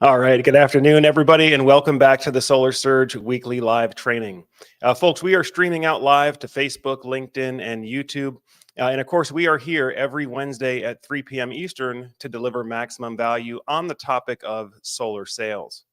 All right. Good afternoon, everybody, and welcome back to the Solar Surge weekly live training. Folks, we are streaming out live to Facebook, LinkedIn, and YouTube. And of course, we are here every Wednesday at 3 p.m. Eastern to deliver maximum value on the topic of solar sales.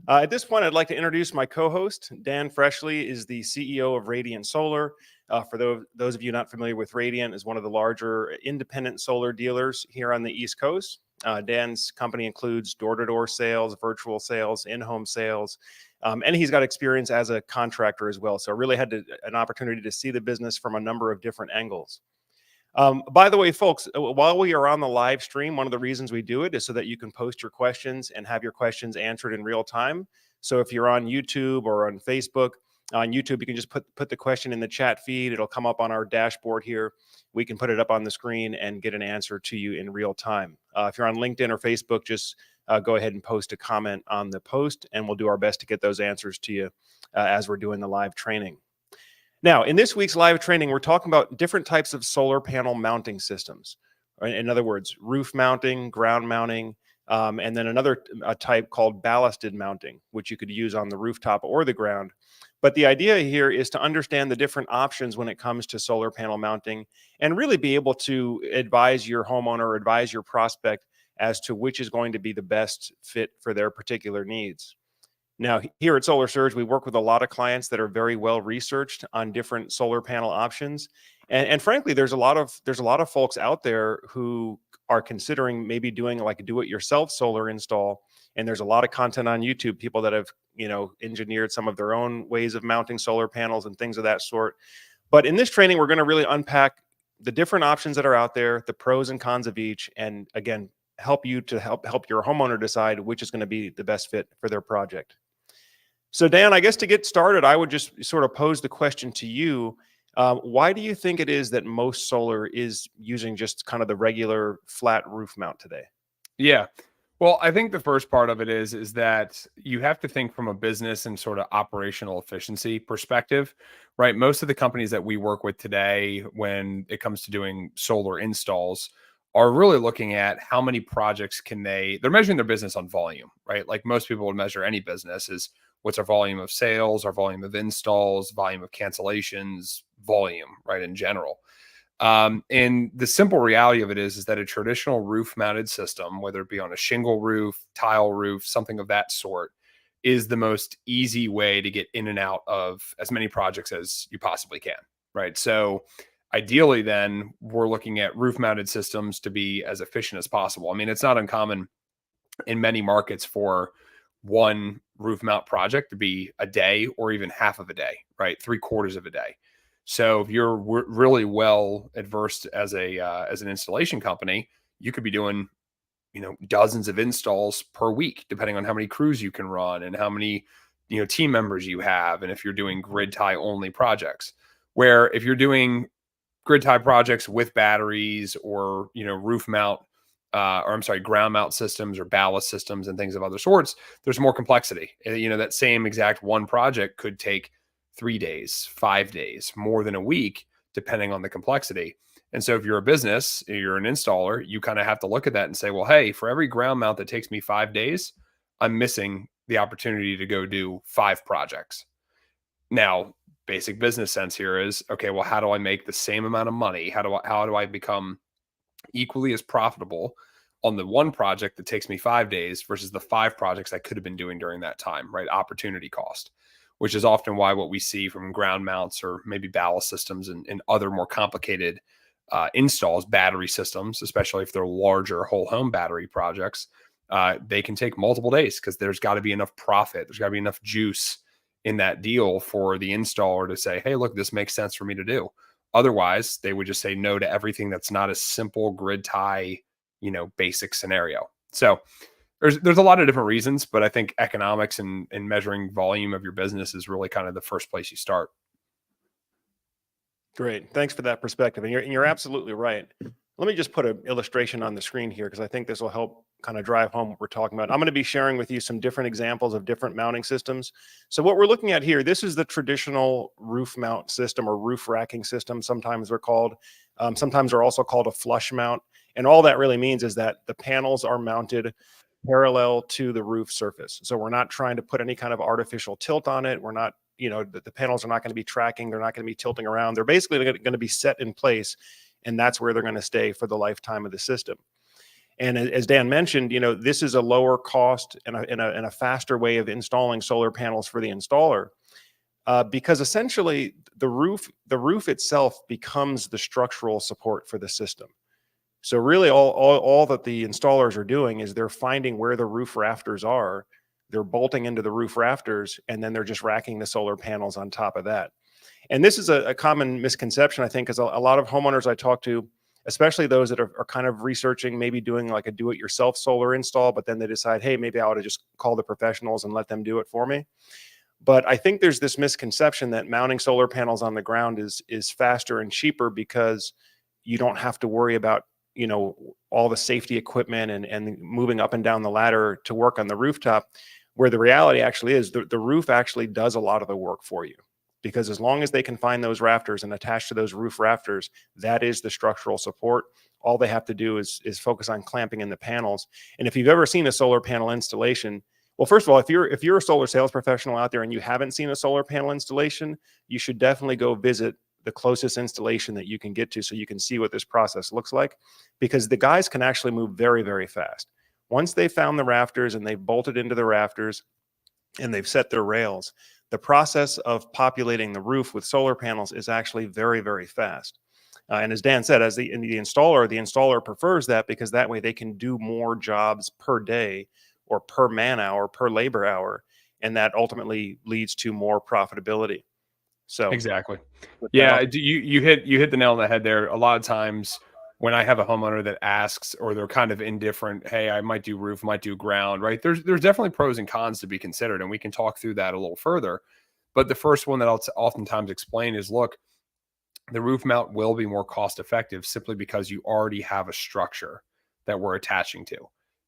At this point, I'd like to introduce my co-host. Dan Freshley is the CEO of Radiant Solar. For those of you not familiar with Radiant, is one of the larger independent solar dealers here on the East Coast. Dan's company includes door-to-door sales, virtual sales, in-home sales, and he's got experience as a contractor as well. So I really had an opportunity to see the business from a number of different angles. By the way, folks, while we are on the live stream, one of the reasons we do it is so that you can post your questions and have your questions answered in real time. So if you're on YouTube or on Facebook, on YouTube, you can just put the question in the chat feed. It'll come up on our dashboard here. We can put it up on the screen and get an answer to you in real time. If you're on LinkedIn or Facebook, just go ahead and post a comment on the post, and we'll do our best to get those answers to you as we're doing the live training. Now, in this week's live training, we're talking about different types of solar panel mounting systems. In other words, roof mounting, ground mounting, and then another type called ballasted mounting, which you could use on the rooftop or the ground. But the idea here is to understand the different options when it comes to solar panel mounting and really be able to advise your homeowner or advise your prospect as to which is going to be the best fit for their particular needs. Now, here at Solar Surge, we work with a lot of clients that are very well researched on different solar panel options. And frankly, there's a lot of folks out there who are considering maybe doing like a do-it-yourself solar install. And there's a lot of content on YouTube, people that have, engineered some of their own ways of mounting solar panels and things of that sort. But in this training, we're going to really unpack the different options that are out there, the pros and cons of each, and again, help you to help your homeowner decide which is going to be the best fit for their project. So Dan, I guess to get started, I would just sort of pose the question to you. Why do you think it is that most solar is using just kind of the regular flat roof mount today? Yeah. Well, I think the first part of it is that you have to think from a business and sort of operational efficiency perspective, right? Most of the companies that we work with today, when it comes to doing solar installs, are really looking at how many projects they're measuring their business on volume, right? Like most people would measure any business is what's our volume of sales, our volume of installs, volume of cancellations, volume, right? In general. And the simple reality of it is that a traditional roof mounted system, whether it be on a shingle roof, tile roof, something of that sort, is the most easy way to get in and out of as many projects as you possibly can, right? So ideally, then we're looking at roof mounted systems to be as efficient as possible. I mean, it's not uncommon in many markets for one roof mount project to be a day or even half of a day, right? 3/4 of a day. So if you're really well adversed as an installation company, you could be doing, dozens of installs per week, depending on how many crews you can run and how many, team members you have. And if you're doing grid tie only projects, where if you're doing grid tie projects with batteries or, roof mount, ground mount systems or ballast systems and things of other sorts, there's more complexity. That same exact one project could take 3 days, 5 days, more than a week, depending on the complexity. And so if you're a business, you're an installer, you kind of have to look at that and say, well, hey, for every ground mount that takes me 5 days, I'm missing the opportunity to go do 5 projects. Now, basic business sense here is, okay, well, how do I make the same amount of money? How do I become equally as profitable on the one project that takes me 5 days versus the 5 projects I could have been doing during that time, right? Opportunity cost, which is often why what we see from ground mounts or maybe ballast systems and other more complicated installs, battery systems, especially if they're larger whole home battery projects, they can take multiple days because there's got to be enough profit. There's got to be enough juice in that deal for the installer to say, hey, look, this makes sense for me to do. Otherwise, they would just say no to everything that's not a simple grid tie, basic scenario. So there's a lot of different reasons, but I think economics and measuring volume of your business is really kind of the first place you start. Great. Thanks for that perspective. And you're absolutely right. Let me just put an illustration on the screen here because I think this will help kind of drive home what we're talking about. I'm going to be sharing with you some different examples of different mounting systems. So what we're looking at here, this is the traditional roof mount system or roof racking system. Sometimes they're called. Sometimes they're also called a flush mount. And all that really means is that the panels are mounted parallel to the roof surface. So we're not trying to put any kind of artificial tilt on it. We're not, the panels are not going to be tracking. They're not going to be tilting around. They're basically going to be set in place, and that's where they're going to stay for the lifetime of the system. And as Dan mentioned, this is a lower cost and a faster way of installing solar panels for the installer, because essentially the roof itself becomes the structural support for the system. So really all that the installers are doing is they're finding where the roof rafters are, they're bolting into the roof rafters, and then they're just racking the solar panels on top of that. And this is a common misconception, I think, because a lot of homeowners I talk to, especially those that are kind of researching, maybe doing like a do-it-yourself solar install, but then they decide, hey, maybe I ought to just call the professionals and let them do it for me. But I think there's this misconception that mounting solar panels on the ground is faster and cheaper because you don't have to worry about all the safety equipment and moving up and down the ladder to work on the rooftop, where the reality actually is the roof actually does a lot of the work for you. Because as long as they can find those rafters and attach to those roof rafters, that is the structural support. All they have to do is focus on clamping in the panels. And if you've ever seen a solar panel installation, well, first of all, if you're a solar sales professional out there and you haven't seen a solar panel installation, you should definitely go visit the closest installation that you can get to so you can see what this process looks like, because the guys can actually move very, very fast. Once they've found the rafters and they've bolted into the rafters and they've set their rails, the process of populating the roof with solar panels is actually very, very fast. And as Dan said, as the installer prefers that, because that way they can do more jobs per day or per man hour, per labor hour, and that ultimately leads to more profitability. So exactly. Yeah, you hit the nail on the head there. A lot of times when I have a homeowner that asks, or they're kind of indifferent, hey, I might do roof, might do ground, right? There's definitely pros and cons to be considered, and we can talk through that a little further. But the first one that I'll oftentimes explain is, look, the roof mount will be more cost effective simply because you already have a structure that we're attaching to.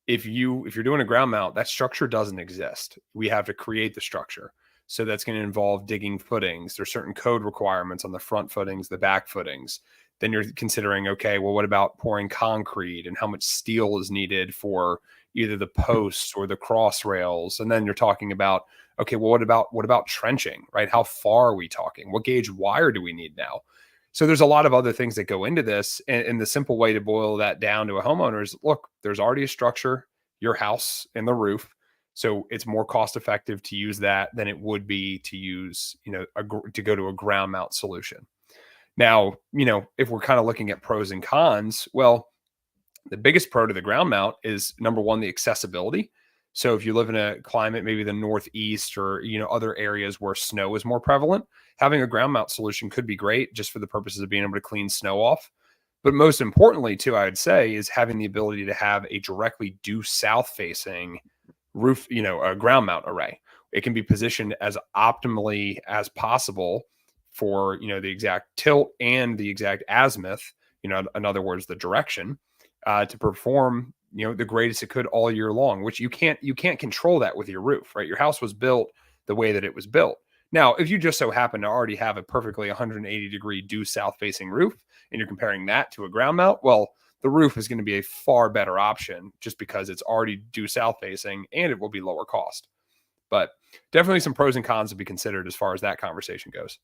If you're doing a ground mount, that structure doesn't exist. We have to create the structure. So that's going to involve digging footings. There's certain code requirements on the front footings, the back footings. Then you're considering, okay, well, what about pouring concrete and how much steel is needed for either the posts or the cross rails? And then you're talking about, okay, well, what about trenching, right? How far are we talking? What gauge wire do we need now? So there's a lot of other things that go into this. And the simple way to boil that down to a homeowner is, look, there's already a structure, your house and the roof. So it's more cost effective to use that than it would be to use, to go to a ground mount solution. Now, if we're kind of looking at pros and cons, well, the biggest pro to the ground mount is, number one, the accessibility. So if you live in a climate, maybe the Northeast or, other areas where snow is more prevalent, having a ground mount solution could be great just for the purposes of being able to clean snow off. But most importantly, too, I would say, is having the ability to have a directly due south facing roof, a ground mount array. It can be positioned as optimally as possible for, the exact tilt and the exact azimuth, in other words, the direction, to perform, the greatest it could all year long, which you can't control that with your roof, right? Your house was built the way that it was built. Now, if you just so happen to already have a perfectly 180-degree due south facing roof and you're comparing that to a ground mount, well, the roof is going to be a far better option just because it's already due south facing and it will be lower cost. But definitely some pros and cons to be considered as far as that conversation goes.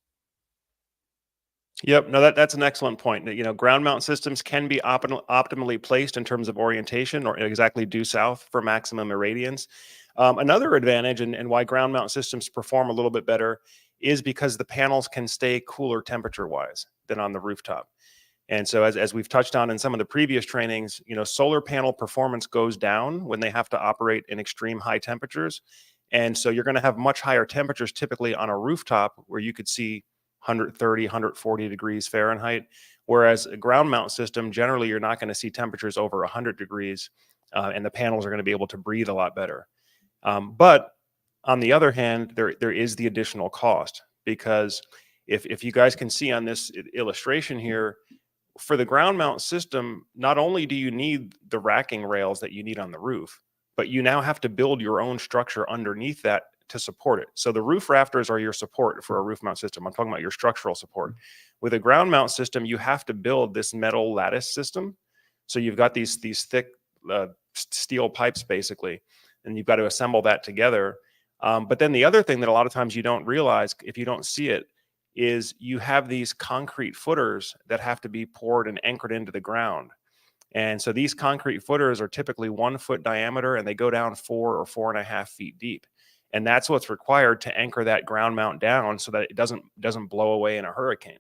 Yep. No, that's an excellent point. Ground mount systems can be optimally placed in terms of orientation or exactly due south for maximum irradiance. Another advantage and why ground mount systems perform a little bit better is because the panels can stay cooler temperature wise than on the rooftop. And so as we've touched on in some of the previous trainings, solar panel performance goes down when they have to operate in extreme high temperatures. And so you're going to have much higher temperatures typically on a rooftop where you could see 130, 140 degrees Fahrenheit. Whereas a ground mount system, generally, you're not going to see temperatures over 100 degrees, and the panels are going to be able to breathe a lot better. But on the other hand, there is the additional cost, because if you guys can see on this illustration here, for the ground mount system, not only do you need the racking rails that you need on the roof, but you now have to build your own structure underneath that to support it. So the roof rafters are your support for a roof mount system. I'm talking about your structural support. With a ground mount system, you have to build this metal lattice system. So you've got these thick steel pipes basically, and you've got to assemble that together. But then the other thing that a lot of times you don't realize if you don't see it is you have these concrete footers that have to be poured and anchored into the ground. And so these concrete footers are typically 1 foot diameter and they go down 4 or 4.5 feet deep. And that's what's required to anchor that ground mount down so that it doesn't blow away in a hurricane.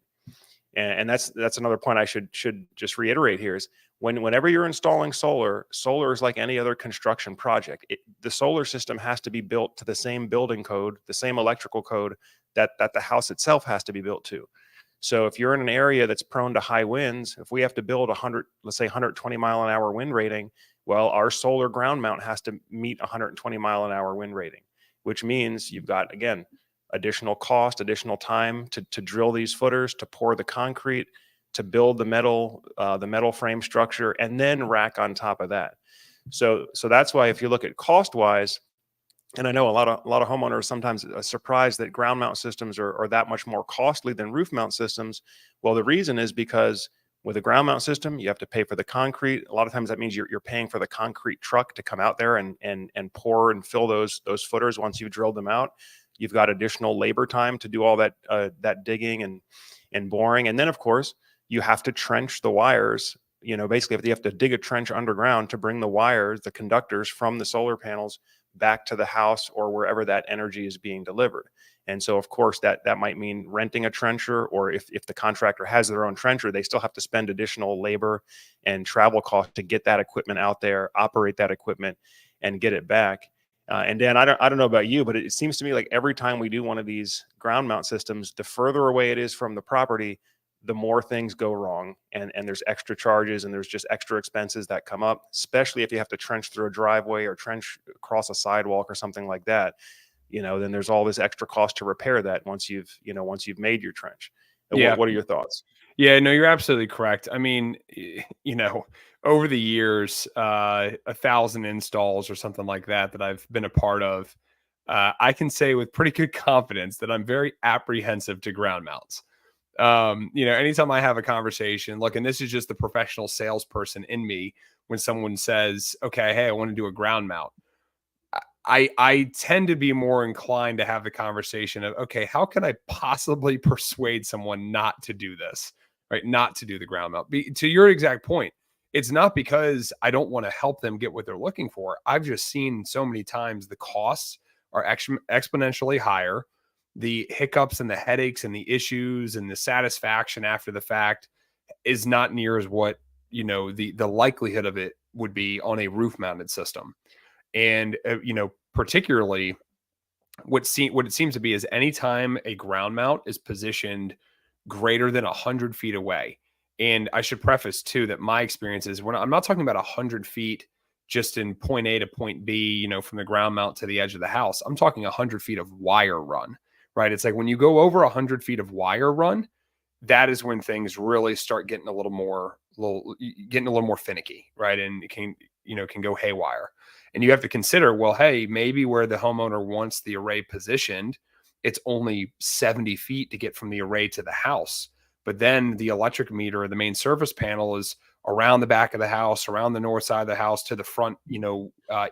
And that's another point I should just reiterate here is whenever you're installing solar is like any other construction project. The solar system has to be built to the same building code, the same electrical code that the house itself has to be built to. So if you're in an area that's prone to high winds, if we have to build 100, let's say 120 mile an hour wind rating, well, our solar ground mount has to meet 120 mile an hour wind rating, which means you've got, again, additional cost, additional time to drill these footers, to pour the concrete, to build the metal frame structure, and then rack on top of that. So that's why if you look at cost wise, and I know a lot of homeowners sometimes are surprised that ground mount systems are that much more costly than roof mount systems. Well, the reason is because with a ground mount system, you have to pay for the concrete. A lot of times that means you're paying for the concrete truck to come out there and pour and fill those footers once you've drilled them out. You've got additional labor time to do all that digging and boring. And then of course you have to trench the wires. Basically you have to dig a trench underground to bring the wires, the conductors from the solar panels back to the house or wherever that energy is being delivered. And so of course that might mean renting a trencher, or if the contractor has their own trencher, they still have to spend additional labor and travel costs to get that equipment out there, operate that equipment, and get it back. And Dan, I don't know about you, but it seems to me like every time we do one of these ground mount systems, the further away it is from the property, the more things go wrong, and there's extra charges and there's just extra expenses that come up, especially if you have to trench through a driveway or trench across a sidewalk or something like that. Then there's all this extra cost to repair that once you've made your trench. Yeah. What are your thoughts? Yeah, no, you're absolutely correct. I mean, over the years, 1,000 installs or something like that I've been a part of, I can say with pretty good confidence that I'm very apprehensive to ground mounts. Anytime I have a conversation, look, and this is just the professional salesperson in me, when someone says, okay, hey, I want to do a ground mount, I tend to be more inclined to have the conversation of, okay, how can I possibly persuade someone not to do this, right? Not to do the ground mount. To your exact point, it's not because I don't want to help them get what they're looking for. I've just seen so many times the costs are exponentially higher. The hiccups and the headaches and the issues and the satisfaction after the fact is not near as what, the likelihood of it would be on a roof mounted system. And, particularly what it seems to be is anytime a ground mount is positioned greater than 100 feet away. And I should preface too that my experience is I'm not talking about 100 feet just in point A to point B, from the ground mount to the edge of the house. I'm talking 100 feet of wire run, right? It's like when you go over 100 feet of wire run, that is when things really start getting a little more finicky, right? And it can go haywire. And you have to consider, well, hey, maybe where the homeowner wants the array positioned, it's only 70 feet to get from the array to the house. But then the electric meter, the main service panel, is around the back of the house, around the north side of the house to the front,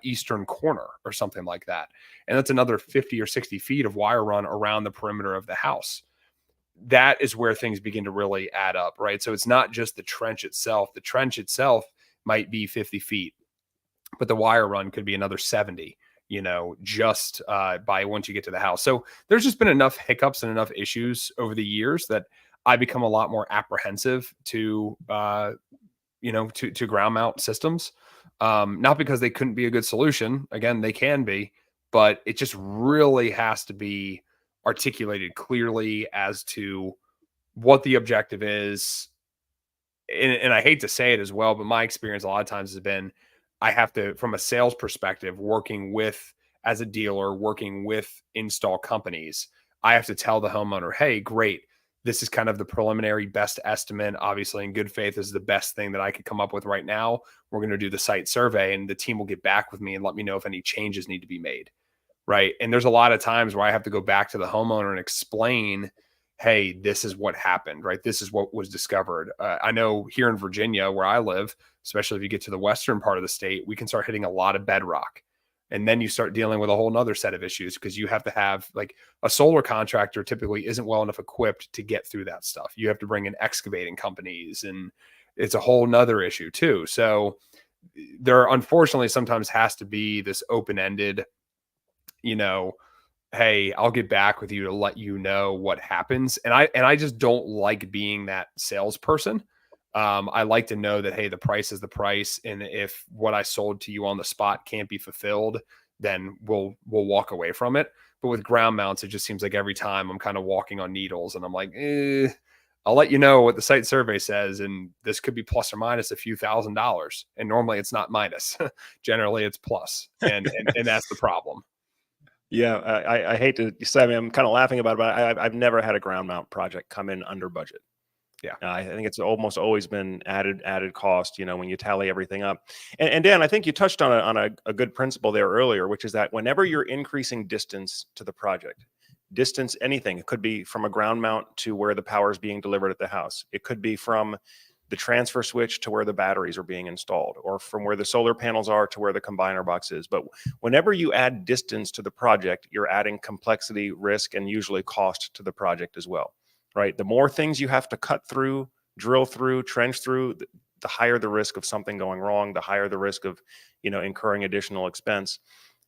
eastern corner or something like that. And that's another 50 or 60 feet of wire run around the perimeter of the house. That is where things begin to really add up, right? So it's not just the trench itself. The trench itself might be 50 feet, but the wire run could be another 70, just by once you get to the house. So there's just been enough hiccups and enough issues over the years that I become a lot more apprehensive to ground mount systems. Not because they couldn't be a good solution. Again, they can be, but it just really has to be articulated clearly as to what the objective is. And I hate to say it as well, but my experience a lot of times has been, I have to, from a sales perspective, as a dealer, working with install companies, I have to tell the homeowner, hey, great, this is kind of the preliminary best estimate. Obviously, in good faith, this is the best thing that I could come up with right now. We're going to do the site survey, and the team will get back with me and let me know if any changes need to be made. Right. And there's a lot of times where I have to go back to the homeowner and explain, hey, this is what happened, right? This is what was discovered. I know here in Virginia, where I live, especially if you get to the western part of the state, we can start hitting a lot of bedrock. And then you start dealing with a whole nother set of issues because you have to have, like, a solar contractor typically isn't well enough equipped to get through that stuff. You have to bring in excavating companies, and it's a whole nother issue too. So there unfortunately sometimes has to be this open-ended, you know, hey, I'll get back with you to let you know what happens. And I just don't like being that salesperson. I like to know that, hey, the price is the price, and if what I sold to you on the spot can't be fulfilled, then we'll walk away from it. But with ground mounts, it just seems like every time I'm kind of walking on needles, and I'm like, I'll let you know what the site survey says, and this could be plus or minus a few $1,000s. And normally it's not minus. Generally it's plus, and that's the problem. Yeah, I hate to say, I mean, I'm kind of laughing about it, but I've never had a ground mount project come in under budget. Yeah. I think it's almost always been added cost, when you tally everything up. And Dan, I think you touched on a good principle there earlier, which is that whenever you're increasing distance to the project, distance, anything, it could be from a ground mount to where the power is being delivered at the house. It could be from the transfer switch to where the batteries are being installed, or from where the solar panels are to where the combiner box is. But whenever you add distance to the project, you're adding complexity, risk, and usually cost to the project as well, right? The more things you have to cut through, drill through, trench through, the higher the risk of something going wrong, the higher the risk of, incurring additional expense.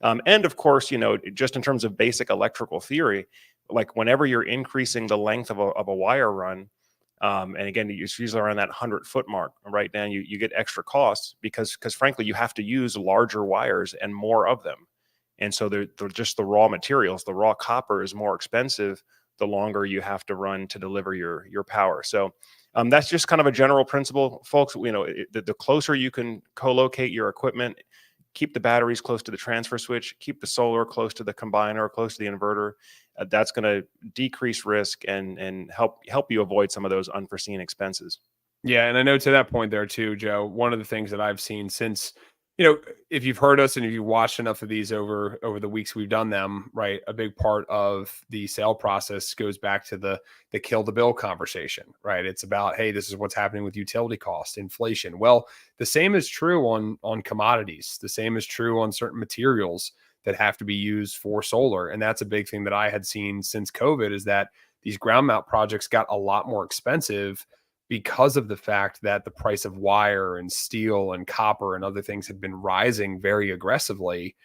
And of course, just in terms of basic electrical theory, like whenever you're increasing the length of a wire run, and again, it's usually around that 100-foot mark, right? Now you get extra costs because frankly, you have to use larger wires and more of them. And so they're just the raw materials, the raw copper is more expensive the longer you have to run to deliver your power. So that's just kind of a general principle, folks. The closer you can co-locate your equipment, keep the batteries close to the transfer switch, keep the solar close to the combiner, close to the inverter. That's going to decrease risk and help you avoid some of those unforeseen expenses. Yeah, and I know to that point there too, Joe, one of the things that I've seen since, if you've heard us and if you watched enough of these over the weeks we've done them, right, a big part of the sale process goes back to the kill the bill conversation, right? It's about, hey, this is what's happening with utility cost, inflation. Well, the same is true on commodities. The same is true on certain materials that have to be used for solar. And that's a big thing that I had seen since COVID, is that these ground mount projects got a lot more expensive because of the fact that the price of wire and steel and copper and other things had been rising very aggressively.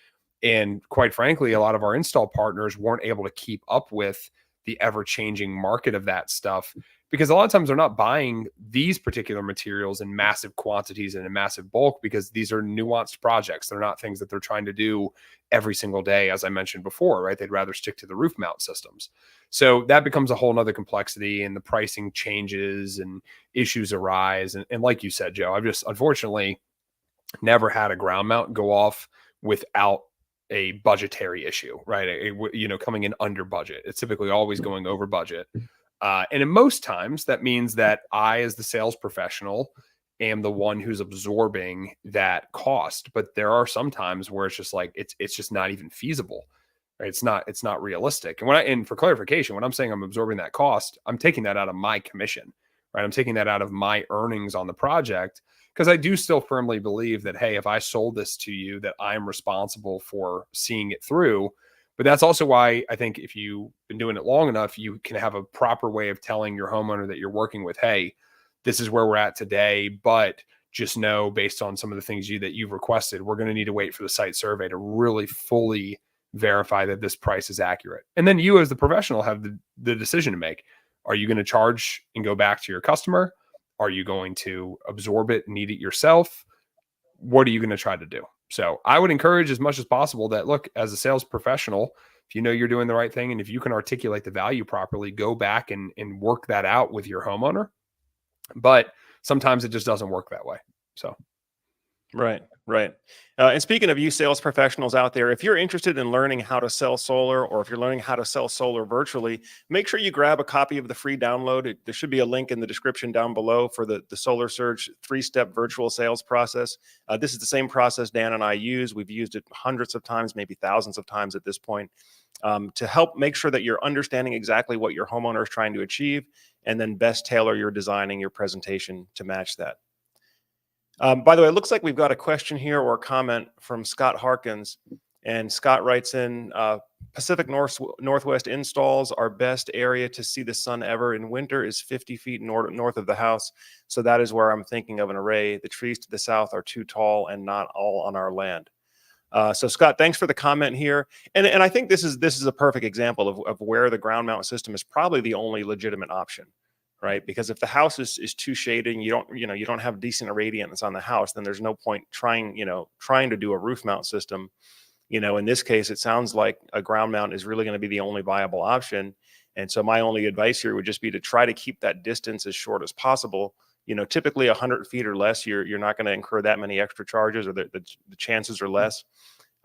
And quite frankly, a lot of our install partners weren't able to keep up with the ever-changing market of that stuff, because a lot of times they're not buying these particular materials in massive quantities and in massive bulk, because these are nuanced projects. They're not things that they're trying to do every single day, as I mentioned before, right? They'd rather stick to the roof mount systems. So that becomes a whole nother complexity, and the pricing changes and issues arise. And like you said, Joe, I've just unfortunately never had a ground mount go off without a budgetary issue, right? Coming in under budget. It's typically always going over budget. And in most times, that means that I, as the sales professional, am the one who's absorbing that cost. But there are some times where it's just like it's just not even feasible. Right? It's not realistic. And for clarification, when I'm saying I'm absorbing that cost, I'm taking that out of my commission, right? I'm taking that out of my earnings on the project, because I do still firmly believe that, hey, if I sold this to you, that I'm responsible for seeing it through. But that's also why I think if you've been doing it long enough, you can have a proper way of telling your homeowner that you're working with, hey, this is where we're at today, but just know, based on some of the things that you've requested, we're going to need to wait for the site survey to really fully verify that this price is accurate. And then you, as the professional, have the decision to make. Are you going to charge and go back to your customer? Are you going to absorb it and eat it yourself? What are you going to try to do? So I would encourage as much as possible that, look, as a sales professional, if you know you're doing the right thing and if you can articulate the value properly, go back and work that out with your homeowner. But sometimes it just doesn't work that way. So Right, right. And speaking of you sales professionals out there, if you're interested in learning how to sell solar, or if you're learning how to sell solar virtually, make sure you grab a copy of the free download. There should be a link in the description down below for the Solar Surge 3-step virtual sales process. This is the same process Dan and I use. We've used it hundreds of times, maybe thousands of times at this point, to help make sure that you're understanding exactly what your homeowner is trying to achieve, and then best tailor your designing, your presentation to match that. By the way, it looks like we've got a question here or a comment from Scott Harkins. And Scott writes in, Pacific Northwest installs, our best area to see the sun ever in winter is 50 feet north of the house. So that is where I'm thinking of an array. The trees to the south are too tall and not all on our land. So Scott, thanks for the comment here. And I think this is a perfect example of where the ground mount system is probably the only legitimate option. Right, because if the house is too shaded and you don't have decent irradiance on the house, then there's no point trying to do a roof mount system. In this case, it sounds like a ground mount is really going to be the only viable option. And so my only advice here would just be to try to keep that distance as short as possible. Typically 100 feet or less, you're not going to incur that many extra charges, or the chances are less.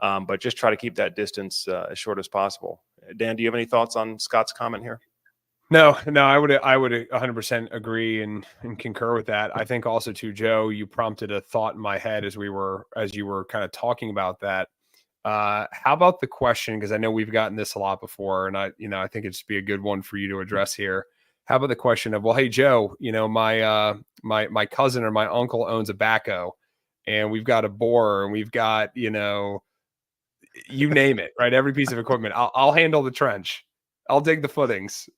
But just try to keep that distance as short as possible. Dan, do you have any thoughts on Scott's comment here? No, I would 100% agree and concur with that. I think also too, Joe, you prompted a thought in my head as you were kind of talking about that. How about the question? Because I know we've gotten this a lot before, and I think it'd just be a good one for you to address here. How about the question of, well, hey Joe, my cousin or my uncle owns a backhoe, and we've got a borer, and we've got you name it, right? Every piece of equipment. I'll handle the trench. I'll dig the footings.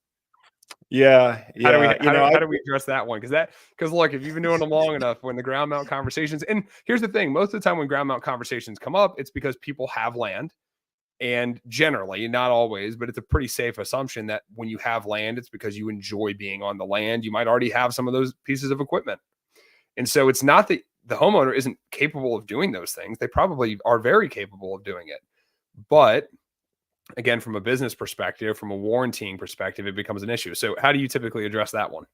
Yeah, How do we yeah. how do we address that one? Because look, if you've been doing them long enough, when the ground mount conversations, and here's the thing, most of the time when ground mount conversations come up, it's because people have land. And generally, not always, but it's a pretty safe assumption that when you have land, it's because you enjoy being on the land. You might already have some of those pieces of equipment. And so it's not that the homeowner isn't capable of doing those things. They probably are very capable of doing it. But again, from a business perspective, from a warrantying perspective, it becomes an issue. So how do you typically address that one?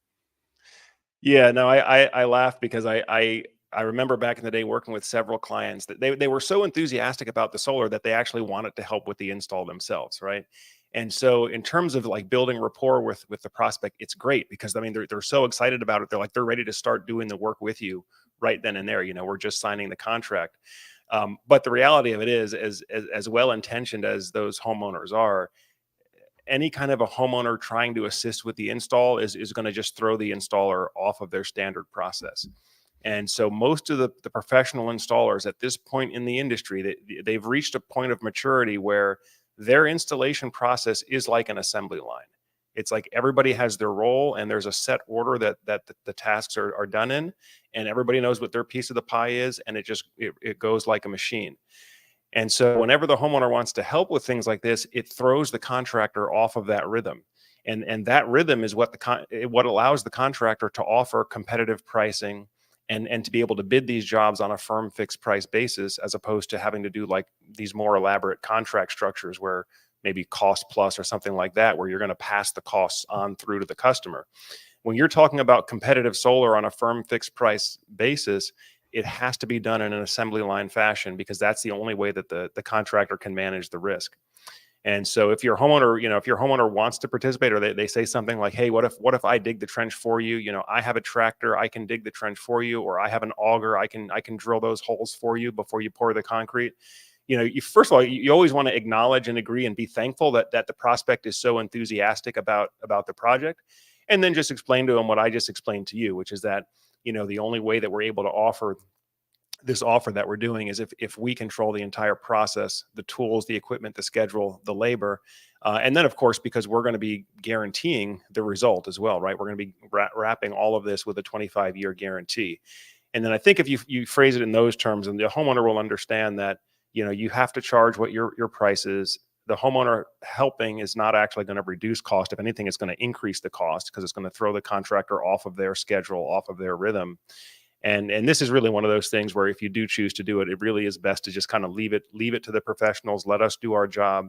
Yeah, no, I laugh because I remember back in the day working with several clients that they were so enthusiastic about the solar that they actually wanted to help with the install themselves, right? And so in terms of like building rapport with the prospect, it's great because I mean they're so excited about it. They're ready to start doing the work with you right then and there. We're just signing the contract. But the reality of it is, as well intentioned as those homeowners are, any kind of a homeowner trying to assist with the install is going to just throw the installer off of their standard process. And so most of the professional installers at this point in the industry, they've reached a point of maturity where their installation process is like an assembly line. It's like everybody has their role and there's a set order that the tasks are done in, and everybody knows what their piece of the pie is, and it goes like a machine. And so whenever the homeowner wants to help with things like this, it throws the contractor off of that rhythm. And that rhythm is what allows the contractor to offer competitive pricing and to be able to bid these jobs on a firm fixed price basis, as opposed to having to do like these more elaborate contract structures where maybe cost plus or something like that, where you're going to pass the costs on through to the customer. When you're talking about competitive solar on a firm fixed price basis, it has to be done in an assembly line fashion, because that's the only way that the contractor can manage the risk. And so if your homeowner wants to participate, or they say something like, hey, what if I dig the trench for you? I have a tractor, I can dig the trench for you, or I have an auger, I can drill those holes for you before you pour the concrete. First of all, you always want to acknowledge and agree and be thankful that the prospect is so enthusiastic about the project. And then just explain to them what I just explained to you, which is that, the only way that we're able to offer this offer that we're doing is if we control the entire process, the tools, the equipment, the schedule, the labor. And then, of course, because we're going to be guaranteeing the result as well, right? We're going to be wrapping all of this with a 25-year guarantee. And then I think if you phrase it in those terms, and the homeowner will understand that, you have to charge what your price is. The homeowner helping is not actually going to reduce cost. If anything, it's going to increase the cost, because it's going to throw the contractor off of their schedule, off of their rhythm. And this is really one of those things where if you do choose to do it, it really is best to just kind of leave it to the professionals. Let us do our job,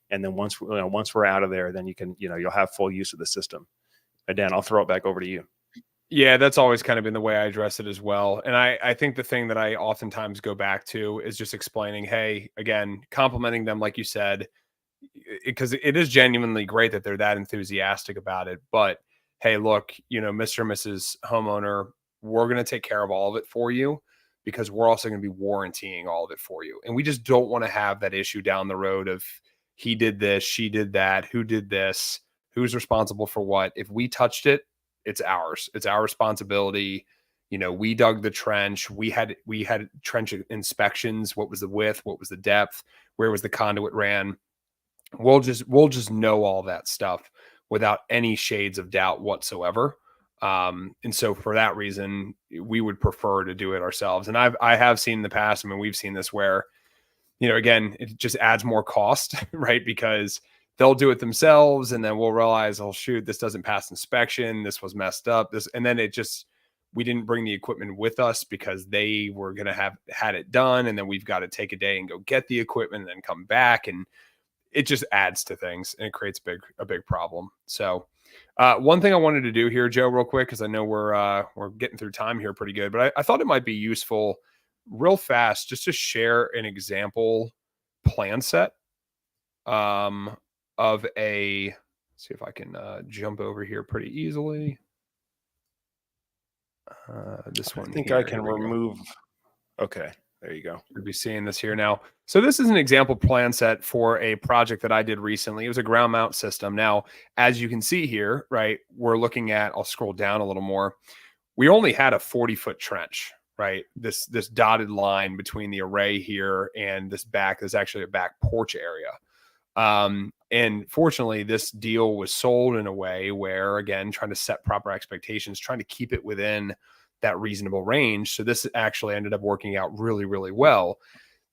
and then once we're out of there, then you'll have full use of the system. Dan, I'll throw it back over to you. Yeah, that's always kind of been the way I address it as well. And I think the thing that I oftentimes go back to is just explaining, hey, again, complimenting them, like you said, because it is genuinely great that they're that enthusiastic about it. But hey, look, Mr. and Mrs. Homeowner, we're going to take care of all of it for you because we're also going to be warrantying all of it for you. And we just don't want to have that issue down the road of he did this, she did that, who did this, who's responsible for what. If we touched it, it's ours. It's our responsibility. We dug the trench. We had trench inspections. What was the width? What was the depth? Where was the conduit ran? We'll just know all that stuff without any shades of doubt whatsoever. And so for that reason, we would prefer to do it ourselves. And I have seen in the past, I mean, we've seen this where, again, it just adds more cost, right? Because they'll do it themselves and then we'll realize, oh shoot, this doesn't pass inspection. This was messed up. And then we didn't bring the equipment with us because they were going to have had it done. And then we've got to take a day and go get the equipment and then come back. And it just adds to things and it creates a big problem. So one thing I wanted to do here, Joe, real quick, because I know we're getting through time here pretty good, but I thought it might be useful real fast just to share an example plan set of see if I can jump over here pretty easily. This one. I think here, I can remove. Okay, there you go. You'll be seeing this here now. So this is an example plan set for a project that I did recently. It was a ground mount system. Now, as you can see here, right, we're looking at, I'll scroll down a little more. We only had a 40-foot trench, right? This dotted line between the array here and this back, there's actually a back porch area. And fortunately, this deal was sold in a way where, again, trying to set proper expectations, trying to keep it within that reasonable range. So this actually ended up working out really, really well.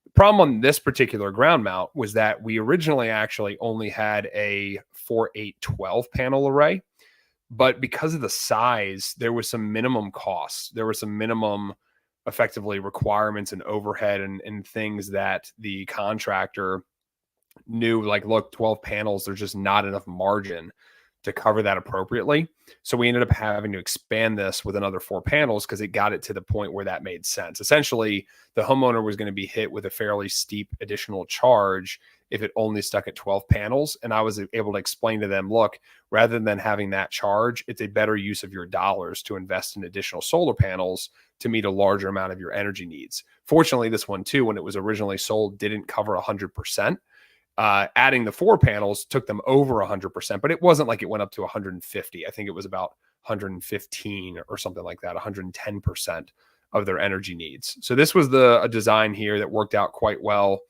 The problem on this particular ground mount was that we originally actually only had a 4-8-12 panel array, but because of the size, there was some minimum costs. There were some minimum effectively requirements and overhead and things that the contractor knew, like, look, 12 panels, there's just not enough margin to cover that appropriately. So we ended up having to expand this with another 4 panels because it got it to the point where that made sense. Essentially, the homeowner was going to be hit with a fairly steep additional charge if it only stuck at 12 panels. And I was able to explain to them, look, rather than having that charge, it's a better use of your dollars to invest in additional solar panels to meet a larger amount of your energy needs. Fortunately, this one too, when it was originally sold, didn't cover 100%. Adding the 4 panels took them over 100%, but it wasn't like it went up to 150. I think it was about 115 or something like that, 110% of their energy needs. So this was a design here that worked out quite well.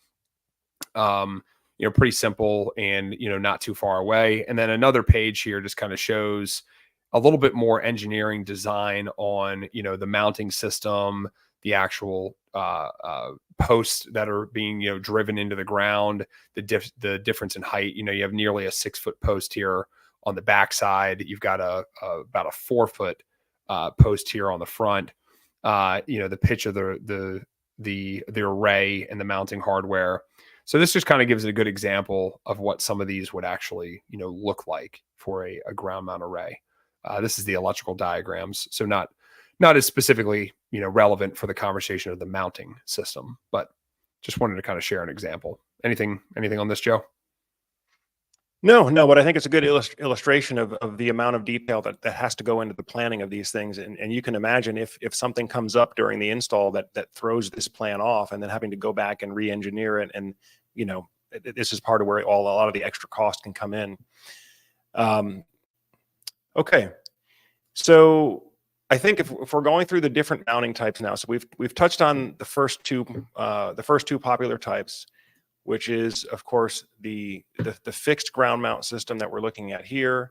Pretty simple and, not too far away. And then another page here just kind of shows a little bit more engineering design on, the mounting system, the actual posts that are being driven into the ground, the difference in height. You have nearly a 6-foot post here on the backside. You've got about a 4-foot post here on the front. The pitch of the array and the mounting hardware. So this just kind of gives it a good example of what some of these would actually look like for a ground mount array. This is the electrical diagrams, so not as specifically relevant for the conversation of the mounting system, but just wanted to kind of share an example. Anything on this, Joe? No, but I think it's a good illustration of the amount of detail that has to go into the planning of these things. And you can imagine if something comes up during the install that throws this plan off, and then having to go back and re-engineer it. And, this is part of where a lot of the extra cost can come in. Okay. So I think if we're going through the different mounting types now, so we've touched on the first two popular types, which is, of course, the fixed ground mount system that we're looking at here.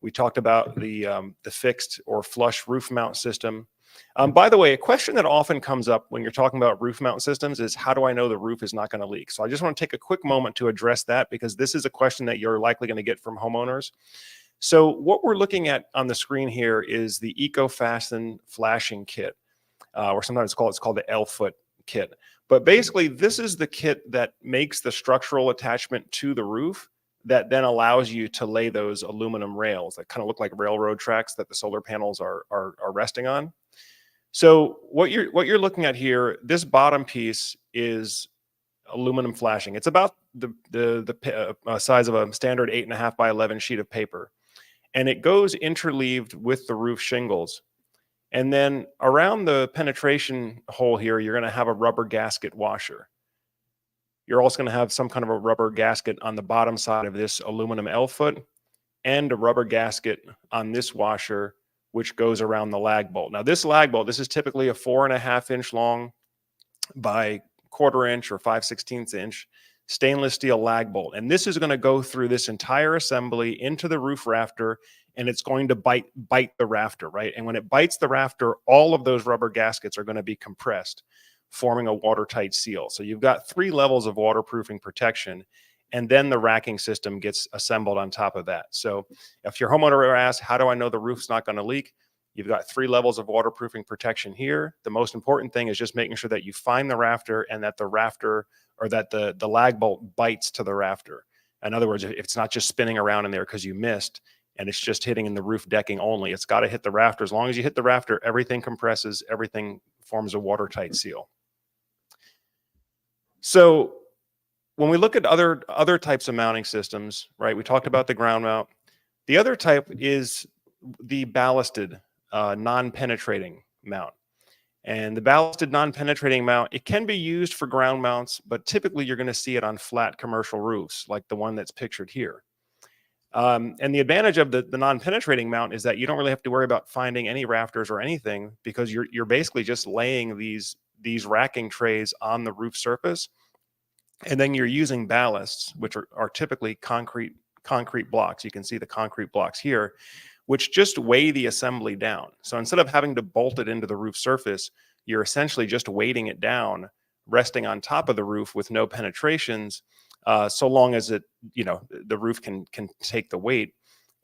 We talked about the fixed or flush roof mount system. By the way, a question that often comes up when you're talking about roof mount systems is, how do I know the roof is not going to leak? So I just want to take a quick moment to address that, because this is a question that you're likely going to get from homeowners. So what we're looking at on the screen here is the EcoFasten flashing kit, or sometimes it's called the L-foot kit. But basically, this is the kit that makes the structural attachment to the roof that then allows you to lay those aluminum rails that kind of look like railroad tracks that the solar panels are resting on. So what you're looking at here, this bottom piece is aluminum flashing. It's about the size of a standard 8.5 by 11 sheet of paper, and it goes interleaved with the roof shingles. And then around the penetration hole here, you're going to have a rubber gasket washer. You're also going to have some kind of a rubber gasket on the bottom side of this aluminum L-foot, and a rubber gasket on this washer, which goes around the lag bolt. Now, this lag bolt, this is typically a 4.5 inch long by 1/4 inch or 5/16 inch stainless steel lag bolt. And this is going to go through this entire assembly into the roof rafter, and it's going to bite the rafter, right? And when it bites the rafter, all of those rubber gaskets are going to be compressed, forming a watertight seal. So you've got 3 levels of waterproofing protection, and then the racking system gets assembled on top of that. So if your homeowner asks, how do I know the roof's not going to leak? You've got 3 levels of waterproofing protection here. The most important thing is just making sure that you find the rafter, and that the rafter, or that the lag bolt bites to the rafter. In other words, if it's not just spinning around in there because you missed and it's just hitting in the roof decking only, it's got to hit the rafter. As long as you hit the rafter, everything compresses, everything forms a watertight seal. So when we look at other types of mounting systems, right, we talked about the ground mount. The other type is the ballasted non-penetrating mount. And the ballasted non-penetrating mount, it can be used for ground mounts, but typically you're going to see it on flat commercial roofs like the one that's pictured here. And the advantage of the non-penetrating mount is that you don't really have to worry about finding any rafters or anything, because you're basically just laying these racking trays on the roof surface, and then you're using ballasts, which are typically concrete blocks. You can see the concrete blocks here, which just weigh the assembly down. So instead of having to bolt it into the roof surface, you're essentially just weighting it down, resting on top of the roof with no penetrations, so long as the roof can take the weight.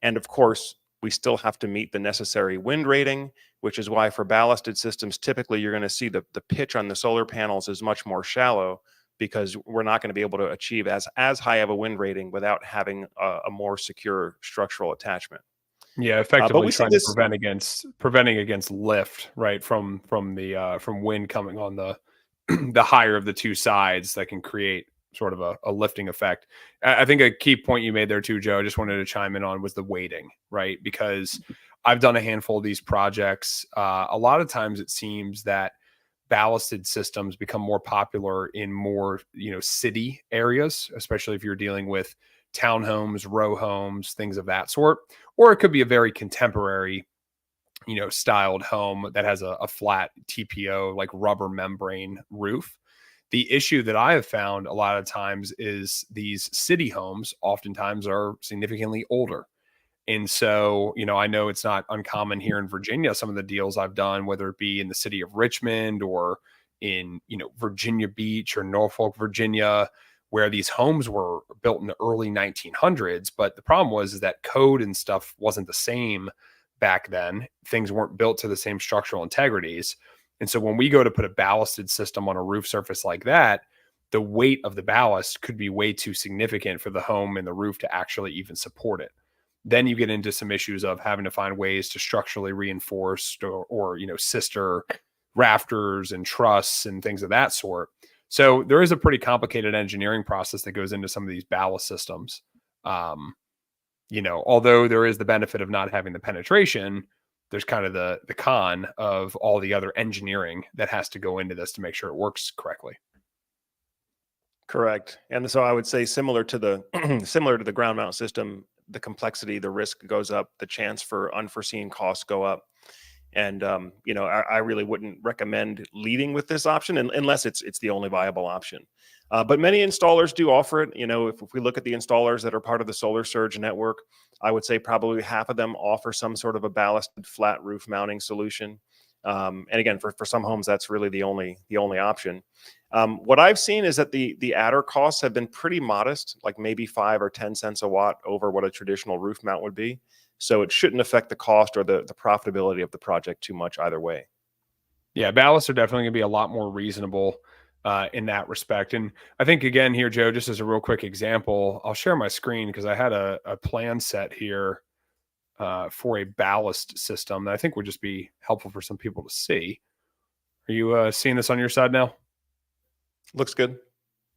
And of course, we still have to meet the necessary wind rating, which is why for ballasted systems, typically you're going to see the pitch on the solar panels is much more shallow, because we're not going to be able to achieve as high of a wind rating without having a more secure structural attachment. Yeah, effectively trying to preventing against lift, right, from wind coming on the the higher of the two sides, that can create sort of a lifting effect. I think a key point you made there too, Joe, I just wanted to chime in on, was the weighting, right? Because I've done a handful of these projects. A lot of times it seems that ballasted systems become more popular in more, city areas, especially if you're dealing with townhomes, row homes, things of that sort. Or it could be a very contemporary, styled home that has a flat TPO, like rubber membrane roof. The issue that I have found a lot of times is these city homes oftentimes are significantly older. And so, I know it's not uncommon here in Virginia, some of the deals I've done, whether it be in the city of Richmond or in, Virginia Beach or Norfolk, Virginia, where these homes were built in the early 1900s. But the problem was that code and stuff wasn't the same back then. Things weren't built to the same structural integrities. And so when we go to put a ballasted system on a roof surface like that, the weight of the ballast could be way too significant for the home and the roof to actually even support it. Then you get into some issues of having to find ways to structurally reinforce or sister rafters and trusses and things of that sort. So there is a pretty complicated engineering process that goes into some of these ballast systems. Although there is the benefit of not having the penetration, there's kind of the con of all the other engineering that has to go into this to make sure it works correctly. Correct. And so I would say similar to the ground mount system, the complexity, the risk goes up, the chance for unforeseen costs go up. And I really wouldn't recommend leading with this option unless it's the only viable option. But many installers do offer it. If we look at the installers that are part of the Solar Surge network, I would say probably half of them offer some sort of a ballasted flat roof mounting solution. And again, for some homes, that's really the only option. What I've seen is that the adder costs have been pretty modest, like maybe 5 or 10 cents a watt over what a traditional roof mount would be. So it shouldn't affect the cost or the profitability of the project too much either way. Yeah, ballasts are definitely going to be a lot more reasonable in that respect. And I think, again, here, Joe, just as a real quick example, I'll share my screen because I had a plan set here for a ballast system that I think would just be helpful for some people to see. Are you seeing this on your side now? Looks good.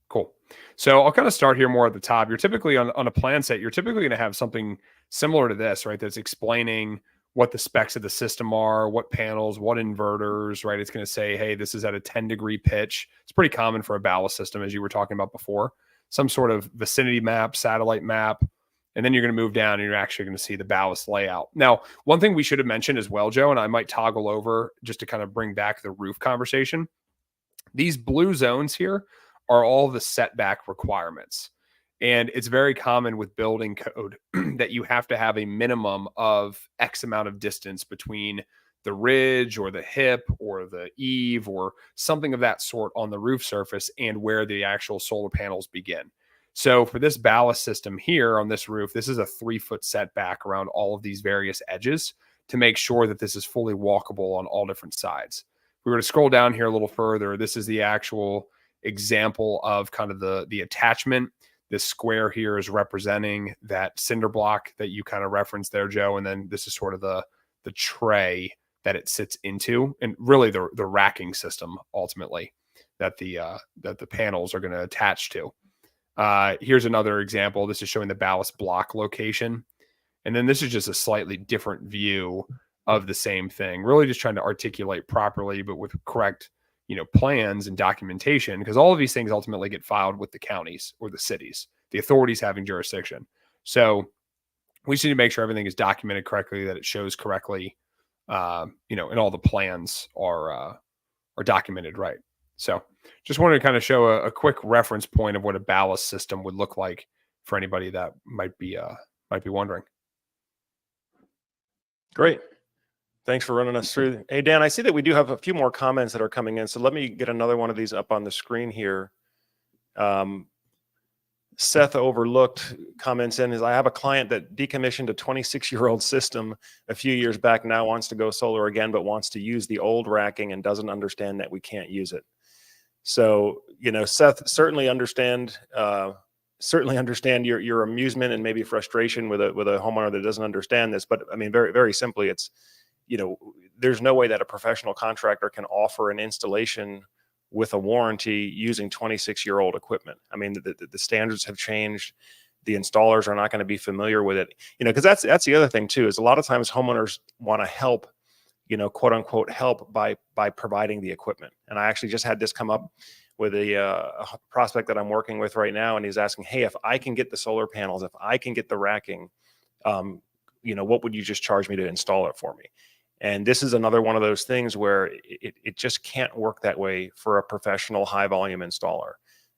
Cool. So I'll kind of start here more at the top. You're typically on a plan set, you're typically going to have something similar to this, right? That's explaining what the specs of the system are, what panels, what inverters, right? It's going to say, hey, this is at a 10-degree pitch. It's pretty common for a ballast system, as you were talking about before. Some sort of vicinity map, satellite map, and then you're going to move down and you're actually going to see the ballast layout. Now, one thing we should have mentioned as well, Joe, and I might toggle over just to kind of bring back the roof conversation. These blue zones here are all the setback requirements. And it's very common with building code that you have to have a minimum of X amount of distance between the ridge or the hip or the eave or something of that sort on the roof surface and where the actual solar panels begin. So for this ballast system here on this roof, this is a 3-foot setback around all of these various edges to make sure that this is fully walkable on all different sides. If we were to scroll down here a little further, this is the actual example of kind of the attachment. This square here is representing that cinder block that you kind of referenced there, Joe. And then this is sort of the tray that it sits into, and really the racking system ultimately that the panels are going to attach to. Here's another example. This is showing the ballast block location. And then this is just a slightly different view of the same thing, really just trying to articulate properly, but with correct, plans and documentation, because all of these things ultimately get filed with the counties or the cities, the authorities having jurisdiction. So we just need to make sure everything is documented correctly, that it shows correctly, and all the plans are documented right. So just wanted to kind of show a quick reference point of what a ballast system would look like for anybody that might be wondering. Great. Thanks for running us through. Hey, Dan, I see that we do have a few more comments that are coming in. So let me get another one of these up on the screen here. Seth Overlooked comments in is, I have a client that decommissioned a 26-year-old system a few years back, now wants to go solar again, but wants to use the old racking and doesn't understand that we can't use it. So, Seth, certainly understand your amusement and maybe frustration with a homeowner that doesn't understand this. But I mean, very, very simply, it's, there's no way that a professional contractor can offer an installation with a warranty using 26-year-old equipment. I mean, the standards have changed. The installers are not going to be familiar with it, because that's the other thing too, is a lot of times homeowners want to help, quote unquote, help by providing the equipment. And I actually just had this come up with a prospect that I'm working with right now. And he's asking, hey, if I can get the solar panels, if I can get the racking, what would you just charge me to install it for me? And this is another one of those things where it just can't work that way for a professional high volume installer.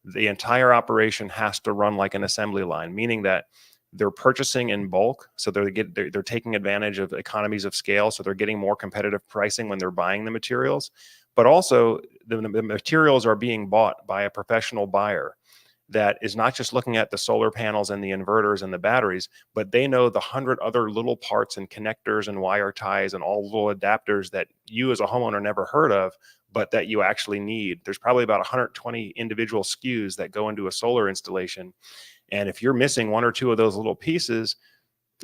The entire operation has to run like an assembly line, meaning that they're purchasing in bulk. So they're taking advantage of economies of scale. So they're getting more competitive pricing when they're buying the materials, but also the materials are being bought by a professional buyer that is not just looking at the solar panels and the inverters and the batteries, but they know the 100 other little parts and connectors and wire ties and all little adapters that you as a homeowner never heard of, but that you actually need. There's probably about 120 individual SKUs that go into a solar installation. And if you're missing one or two of those little pieces,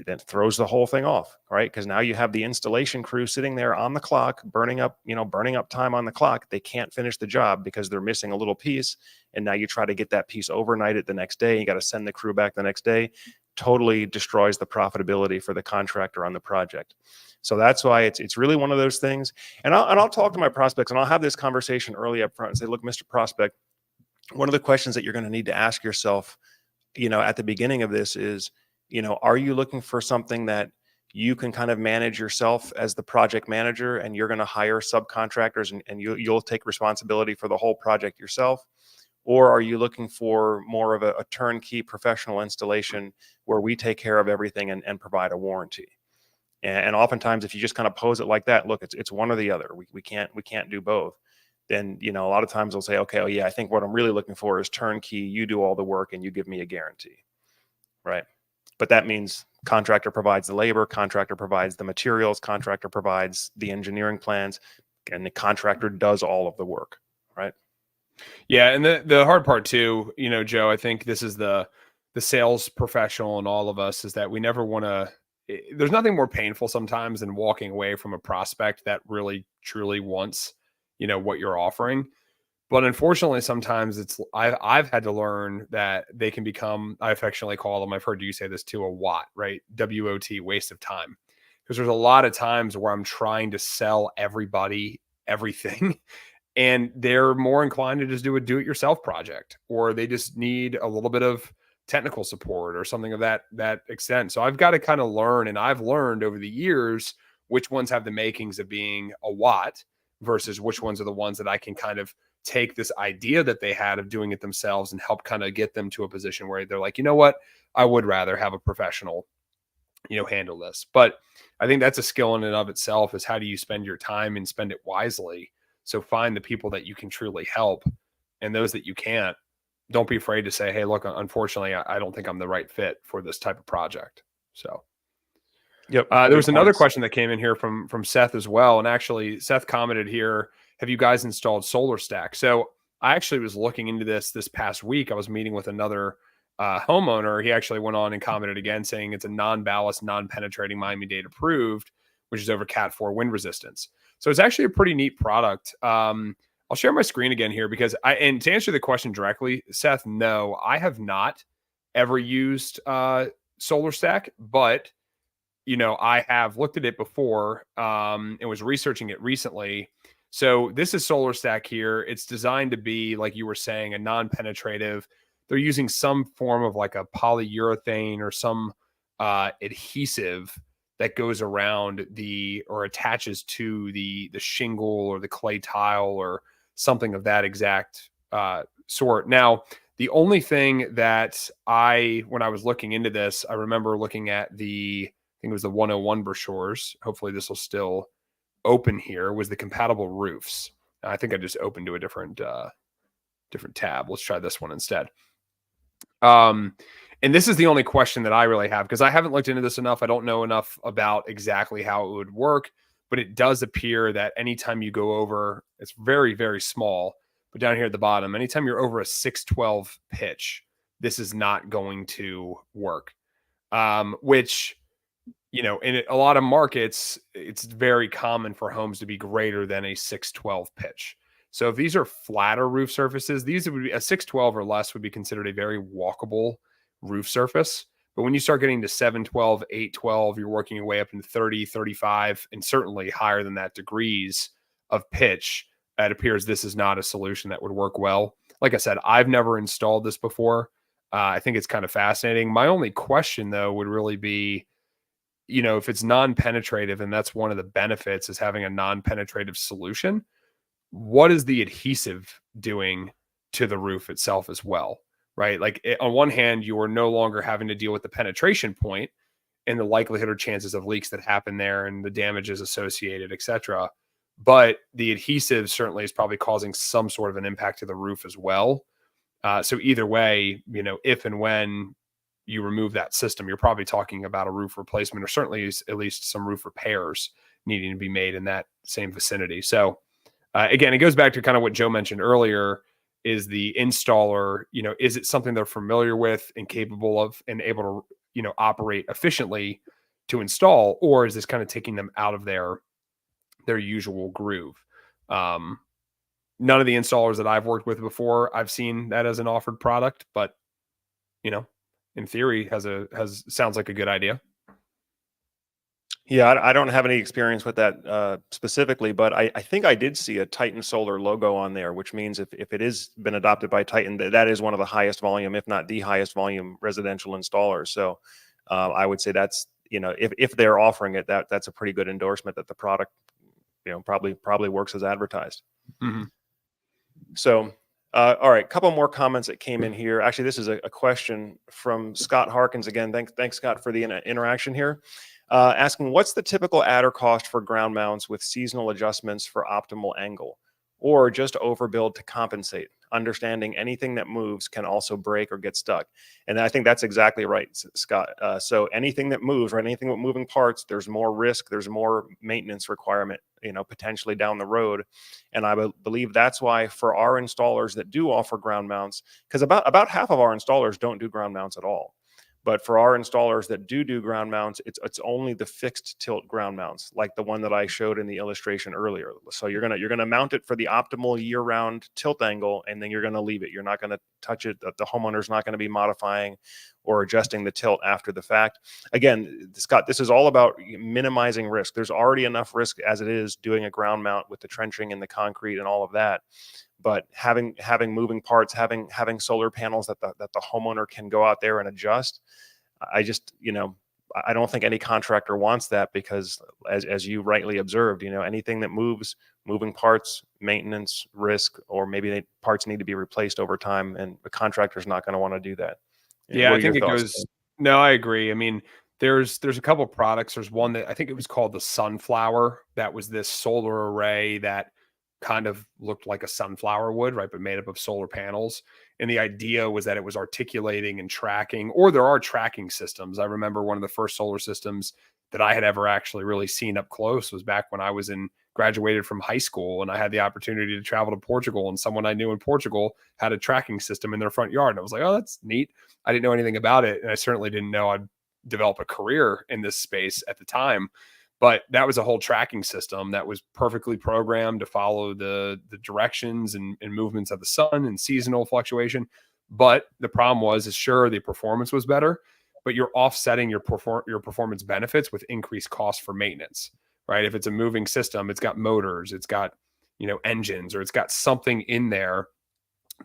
then it throws the whole thing off, right? Because now you have the installation crew sitting there on the clock, burning up time on the clock. They can't finish the job because they're missing a little piece. And now you try to get that piece overnighted the next day. You got to send the crew back the next day. Totally destroys the profitability for the contractor on the project. So that's why it's really one of those things. And I'll talk to my prospects, and I'll have this conversation early up front and say, look, Mr. Prospect, one of the questions that you're going to need to ask yourself, at the beginning of this is, are you looking for something that you can kind of manage yourself as the project manager, and you're going to hire subcontractors and you'll take responsibility for the whole project yourself? Or are you looking for more of a turnkey professional installation where we take care of everything and provide a warranty? And oftentimes, if you just kind of pose it like that, look, it's one or the other. We can't do both. Then, a lot of times they'll say, okay, oh yeah, I think what I'm really looking for is turnkey. You do all the work and you give me a guarantee, right? But that means contractor provides the labor, contractor provides the materials, contractor provides the engineering plans, and the contractor does all of the work, right? Yeah, and the hard part too, Joe, I think this is the sales professional in all of us is that we never want to. There's nothing more painful sometimes than walking away from a prospect that really truly wants, what you're offering. But unfortunately, sometimes I've had to learn that they can become, I affectionately call them, I've heard you say this too, a WOT, right? WOT, waste of time. Because there's a lot of times where I'm trying to sell everybody everything and they're more inclined to just do a do-it-yourself project, or they just need a little bit of technical support or something of that extent. So I've got to kind of learn, and I've learned over the years which ones have the makings of being a Watt versus which ones are the ones that I can kind of take this idea that they had of doing it themselves and help kind of get them to a position where they're like, you know what, I would rather have a professional, handle this. But I think that's a skill in and of itself, is how do you spend your time and spend it wisely. So find the people that you can truly help, and those that you can't, don't be afraid to say, hey, look, unfortunately, I don't think I'm the right fit for this type of project. So Yep. there was Good another points. question that came in here from Seth as well. And actually, Seth commented here, have you guys installed Solar Stack? So I actually was looking into this past week. I was meeting with another homeowner. He actually went on and commented again saying it's a non-ballast, non-penetrating Miami-Dade approved, which is over Cat 4 wind resistance. So it's actually a pretty neat product. I'll share my screen again here because and to answer the question directly, Seth, no, I have not ever used Solar Stack, but I have looked at it before and was researching it recently. So this is Solar Stack here. It's designed to be, like you were saying, a non-penetrative. They're using some form of like a polyurethane or some adhesive that goes around or attaches to the shingle or the clay tile or something of that exact sort. Now, the only thing that when I was looking into this, I remember looking at I think it was the 101 brochures. Hopefully this will still open here, was the compatible roofs. I think I just opened to a different tab. Let's try this one instead. And this is the only question that I really have because I haven't looked into this enough. I don't know enough about exactly how it would work, but it does appear that anytime you go over, it's very, very small, but down here at the bottom, anytime you're over a 612 pitch, this is not going to work. Which, in a lot of markets, it's very common for homes to be greater than a 612 pitch. So if these are flatter roof surfaces, these would be a 612 or less would be considered a very walkable roof surface. But when you start getting to 712, 812, you're working your way up into 30, 35, and certainly higher than that degrees of pitch. It appears this is not a solution that would work well. Like I said, I've never installed this before. I think it's kind of fascinating. My only question, though, would really be, if it's non-penetrative, and that's one of the benefits is having a non-penetrative solution, what is the adhesive doing to the roof itself as well, right? Like on one hand, you are no longer having to deal with the penetration point and the likelihood or chances of leaks that happen there and the damages associated, etc. But the adhesive certainly is probably causing some sort of an impact to the roof as well. So either way, if and when you remove that system, you're probably talking about a roof replacement or certainly at least some roof repairs needing to be made in that same vicinity. So again, it goes back to kind of what Joe mentioned earlier, is the installer, is it something they're familiar with and capable of and able to, operate efficiently to install, or is this kind of taking them out of their usual groove? None of the installers that I've worked with before, I've seen that as an offered product, but in theory sounds like a good idea. Yeah, I don't have any experience with that specifically, but I think I did see a Titan Solar logo on there, which means if it has been adopted by Titan, that is one of the highest volume, if not the highest volume residential installers. So I would say that's, if they're offering it, that's a pretty good endorsement that the product, probably works as advertised. Mm-hmm. So, all right, a couple more comments that came in here. Actually, this is a question from Scott Harkins again. Thanks, Scott, for the interaction here. Asking, what's the typical adder cost for ground mounts with seasonal adjustments for optimal angle? or just overbuild to compensate, understanding anything that moves can also break or get stuck. And I think that's exactly right, Scott. So anything that moves or anything with moving parts, there's more risk, there's more maintenance requirement, potentially down the road. And I believe that's why for our installers that do offer ground mounts, because about half of our installers don't do ground mounts at all. But for our installers that do ground mounts, it's only the fixed tilt ground mounts, like the one that I showed in the illustration earlier. So you're gonna mount it for the optimal year-round tilt angle, and then you're gonna leave it. You're not gonna touch it. The homeowner's not gonna be modifying or adjusting the tilt after the fact. Again, Scott, this is all about minimizing risk. There's already enough risk as it is doing a ground mount with the trenching and the concrete and all of that. But having moving parts, having solar panels that the homeowner can go out there and adjust, I just, I don't think any contractor wants that, because as you rightly observed, anything that moves, moving parts, maintenance, risk, or maybe parts need to be replaced over time, and the contractor's not going to want to do that. Yeah, What I are your think it thoughts? goes. No, I agree. I mean, there's a couple products. There's one that I think it was called the Sunflower. That was this solar array that kind of looked like a sunflower would, right, but made up of solar panels. And the idea was that it was articulating and tracking, or there are tracking systems. I remember one of the first solar systems that I had ever actually really seen up close was back when I was graduated from high school, and I had the opportunity to travel to Portugal, and someone I knew in Portugal had a tracking system in their front yard. And I was like, oh, that's neat. I didn't know anything about it, and I certainly didn't know I'd develop a career in this space at the time. But that was a whole tracking system that was perfectly programmed to follow the directions and movements of the sun and seasonal fluctuation. But the problem is sure, the performance was better, but you're offsetting your performance benefits with increased cost for maintenance, right? If it's a moving system, it's got motors, it's got engines, or it's got something in there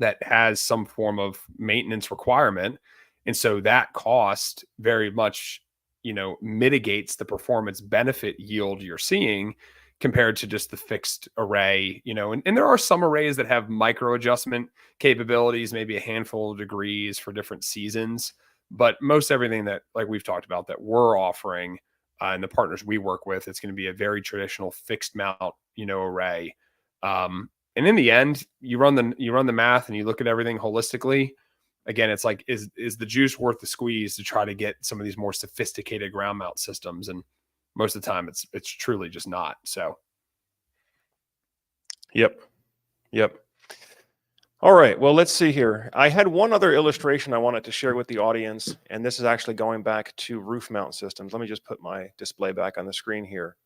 that has some form of maintenance requirement. And so that cost very much, mitigates the performance benefit yield you're seeing compared to just the fixed array, and there are some arrays that have micro adjustment capabilities, maybe a handful of degrees for different seasons. But most everything that, like we've talked about, that we're offering and the partners we work with, it's going to be a very traditional fixed mount, array. And in the end, you run the math and you look at everything holistically. Again, it's like, is the juice worth the squeeze to try to get some of these more sophisticated ground mount systems? And most of the time, it's truly just not. So, Yep. All right. Well, let's see here. I had one other illustration I wanted to share with the audience, and this is actually going back to roof mount systems. Let me just put my display back on the screen here.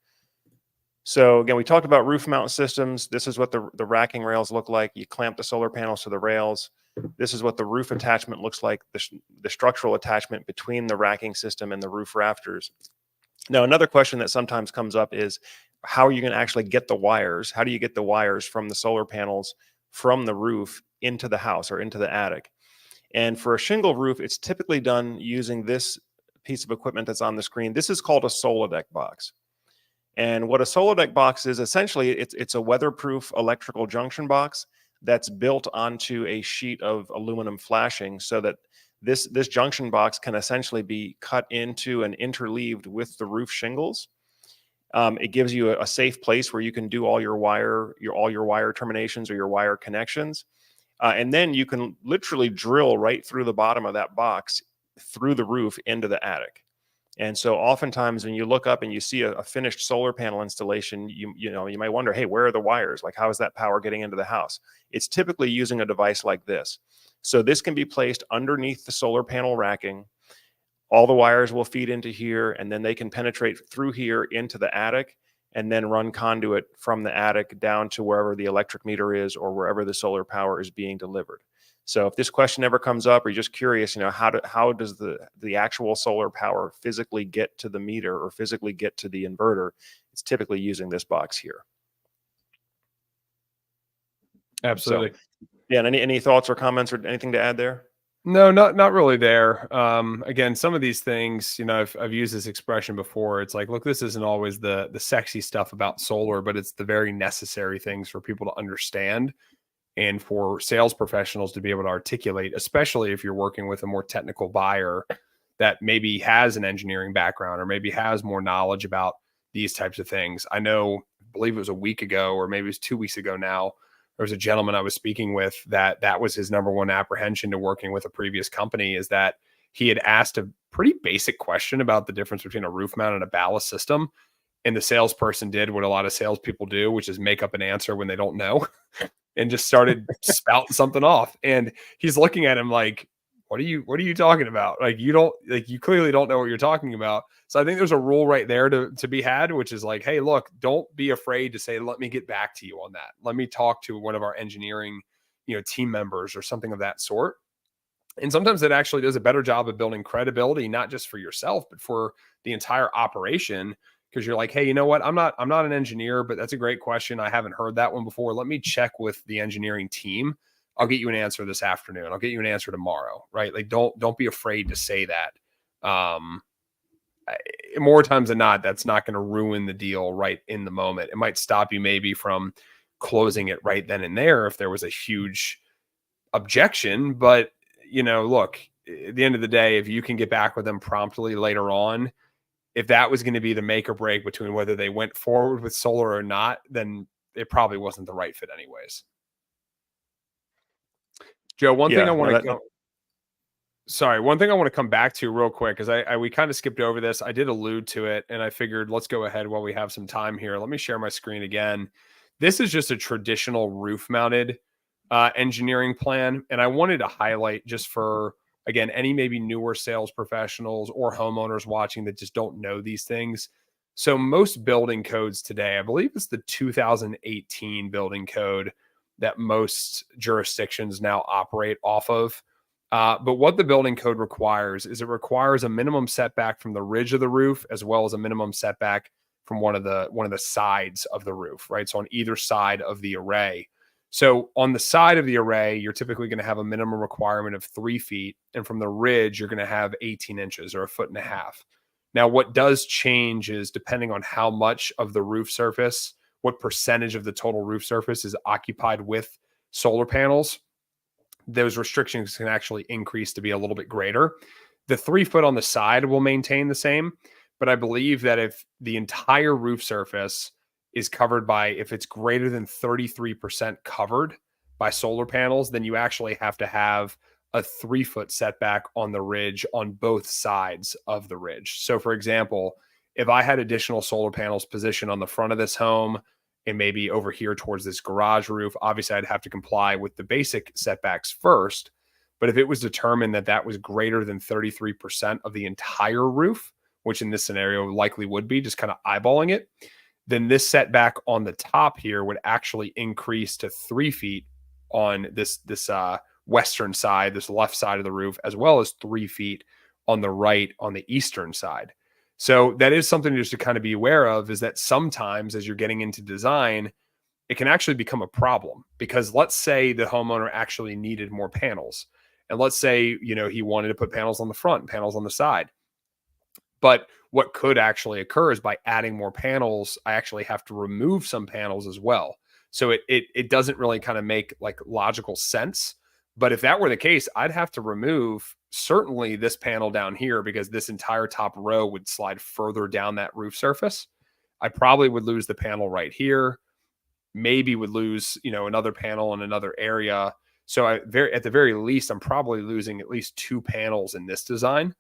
So again, we talked about roof mount systems. This is what the racking rails look like. You clamp the solar panels to the rails. This is what the roof attachment looks like, the structural attachment between the racking system and the roof rafters. Now, another question that sometimes comes up is, how are you going to actually get the wires? How do you get the wires from the solar panels from the roof into the house or into the attic? And for a shingle roof, it's typically done using this piece of equipment that's on the screen. This is called a Solodeck box. And what a Solodeck box is, essentially, it's a weatherproof electrical junction box that's built onto a sheet of aluminum flashing, so that this junction box can essentially be cut into and interleaved with the roof shingles. It gives you a safe place where you can do all your wire terminations or your wire connections. And then you can literally drill right through the bottom of that box, through the roof into the attic. And so oftentimes when you look up and you see a finished solar panel installation, you might wonder, hey, where are the wires? Like, how is that power getting into the house? It's typically using a device like this. So this can be placed underneath the solar panel racking. All the wires will feed into here, and then they can penetrate through here into the attic, and then run conduit from the attic down to wherever the electric meter is or wherever the solar power is being delivered. So if this question ever comes up, or you're just curious, how does the actual solar power physically get to the meter or physically get to the inverter? It's typically using this box here. absolutely. So, yeah. And any thoughts or comments or anything to add there? No, not really there. Again, some of these things, I've used this expression before. It's like, look, this isn't always the sexy stuff about solar, but it's the very necessary things for people to understand and for sales professionals to be able to articulate, especially if you're working with a more technical buyer that maybe has an engineering background or maybe has more knowledge about these types of things. I believe it was a week ago, or maybe it was 2 weeks ago now, there was a gentleman I was speaking with that was his number one apprehension to working with a previous company, is that he had asked a pretty basic question about the difference between a roof mount and a ballast system. And the salesperson did what a lot of salespeople do, which is make up an answer when they don't know and just started spouting something off. And he's looking at him like, what are you talking about? Like, you clearly don't know what you're talking about. So I think there's a rule right there to be had, which is like, hey, look, don't be afraid to say, let me get back to you on that. Let me talk to one of our engineering, team members or something of that sort. And sometimes it actually does a better job of building credibility, not just for yourself, but for the entire operation. Because you're like, hey, you know what? I'm not an engineer, but that's a great question. I haven't heard that one before. Let me check with the engineering team. I'll get you an answer this afternoon. I'll get you an answer tomorrow, right? Like, don't be afraid to say that. More times than not, that's not going to ruin the deal right in the moment. It might stop you maybe from closing it right then and there if there was a huge objection. But, look, at the end of the day, if you can get back with them promptly later on, if that was going to be the make or break between whether they went forward with solar or not, then it probably wasn't the right fit anyways. Joe, one thing I want to come back to real quick, because we kind of skipped over this. I did allude to it, and I figured let's go ahead while we have some time here. Let me share my screen again. This is just a traditional roof-mounted engineering plan, and I wanted to highlight just for, again, any maybe newer sales professionals or homeowners watching that just don't know these things. So most building codes today, I believe it's the 2018 building code that most jurisdictions now operate off of. But what the building code requires is it requires a minimum setback from the ridge of the roof, as well as a minimum setback from one of the sides of the roof, right? So on either side of the array. So on the side of the array, you're typically going to have a minimum requirement of 3 feet. And from the ridge, you're going to have 18 inches or 1.5 feet. Now, what does change is depending on how much of the roof surface, what percentage of the total roof surface is occupied with solar panels, those restrictions can actually increase to be a little bit greater. The 3 foot on the side will maintain the same, but I believe that if the entire roof surface is covered by, if it's greater than 33% covered by solar panels, then you actually have to have a 3 foot setback on the ridge on both sides of the ridge. So for example, if I had additional solar panels positioned on the front of this home and maybe over here towards this garage roof, obviously I'd have to comply with the basic setbacks first. But if it was determined that that was greater than 33% of the entire roof, which in this scenario likely would be, just kind of eyeballing it, then this setback on the top here would actually increase to 3 feet on this western side, this left side of the roof, as well as 3 feet on the right, on the eastern side. So that is something just to kind of be aware of, is that sometimes as you're getting into design, it can actually become a problem, because let's say the homeowner actually needed more panels. And let's say, he wanted to put panels on the front, panels on the side. But what could actually occur is by adding more panels, I actually have to remove some panels as well. So it doesn't really kind of make like logical sense. But if that were the case, I'd have to remove certainly this panel down here, because this entire top row would slide further down that roof surface. I probably would lose the panel right here, maybe would lose, another panel in another area. So at the very least, I'm probably losing at least 2 panels in this design.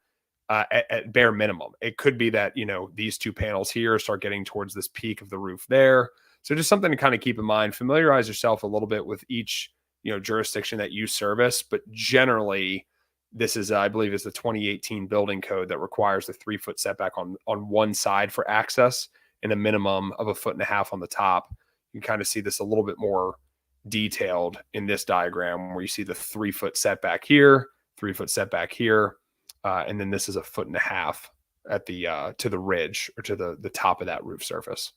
At bare minimum. It could be that, these 2 panels here start getting towards this peak of the roof there. So just something to kind of keep in mind. Familiarize yourself a little bit with each, jurisdiction that you service. But generally, this is, I believe, is the 2018 building code that requires the 3 foot setback on one side for access and a minimum of 1.5 feet on the top. You can kind of see this a little bit more detailed in this diagram, where you see the 3 foot setback here, 3 foot setback here. And then this is 1.5 feet at the to the ridge, or to the top of that roof surface.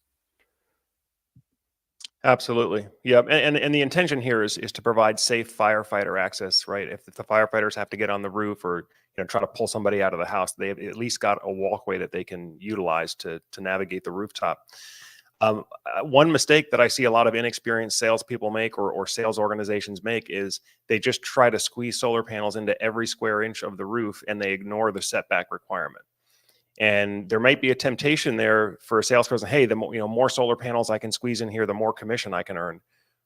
Absolutely. Yeah. And the intention here is to provide safe firefighter access, right? If the firefighters have to get on the roof, or try to pull somebody out of the house, they've at least got a walkway that they can utilize to navigate the rooftop. One mistake that I see a lot of inexperienced salespeople make, or sales organizations make, is they just try to squeeze solar panels into every square inch of the roof, and they ignore the setback requirement. And there might be a temptation there for a salesperson. Hey, the more solar panels I can squeeze in here, the more commission I can earn,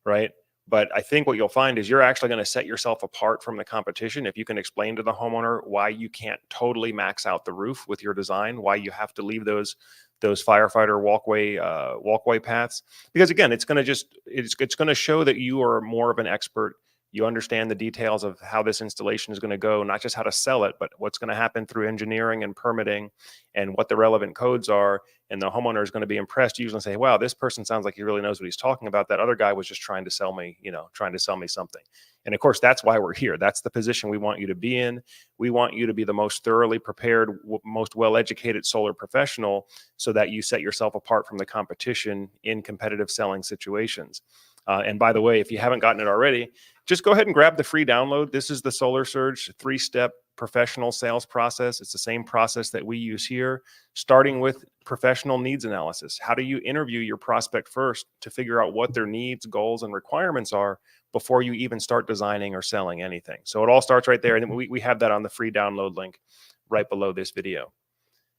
right? But I think what you'll find is you're actually going to set yourself apart from the competition if you can explain to the homeowner why you can't totally max out the roof with your design, why you have to leave those firefighter walkway paths. Because again, it's going to it's going to show that you are more of an expert. You understand the details of how this installation is going to go, not just how to sell it, but what's going to happen through engineering and permitting and what the relevant codes are. And the homeowner is going to be impressed, usually say, wow, this person sounds like he really knows what he's talking about. That other guy was just trying to sell me, trying to sell me something. And of course, that's why we're here. That's the position we want you to be in. We want you to be the most thoroughly prepared, most well-educated solar professional so that you set yourself apart from the competition in competitive selling situations. And by the way, if you haven't gotten it already, just go ahead and grab the free download. This is the Solar Surge 3-step professional sales process. It's the same process that we use here, starting with professional needs analysis. How do you interview your prospect first to figure out what their needs, goals, and requirements are before you even start designing or selling anything? So it all starts right there. And we have that on the free download link right below this video.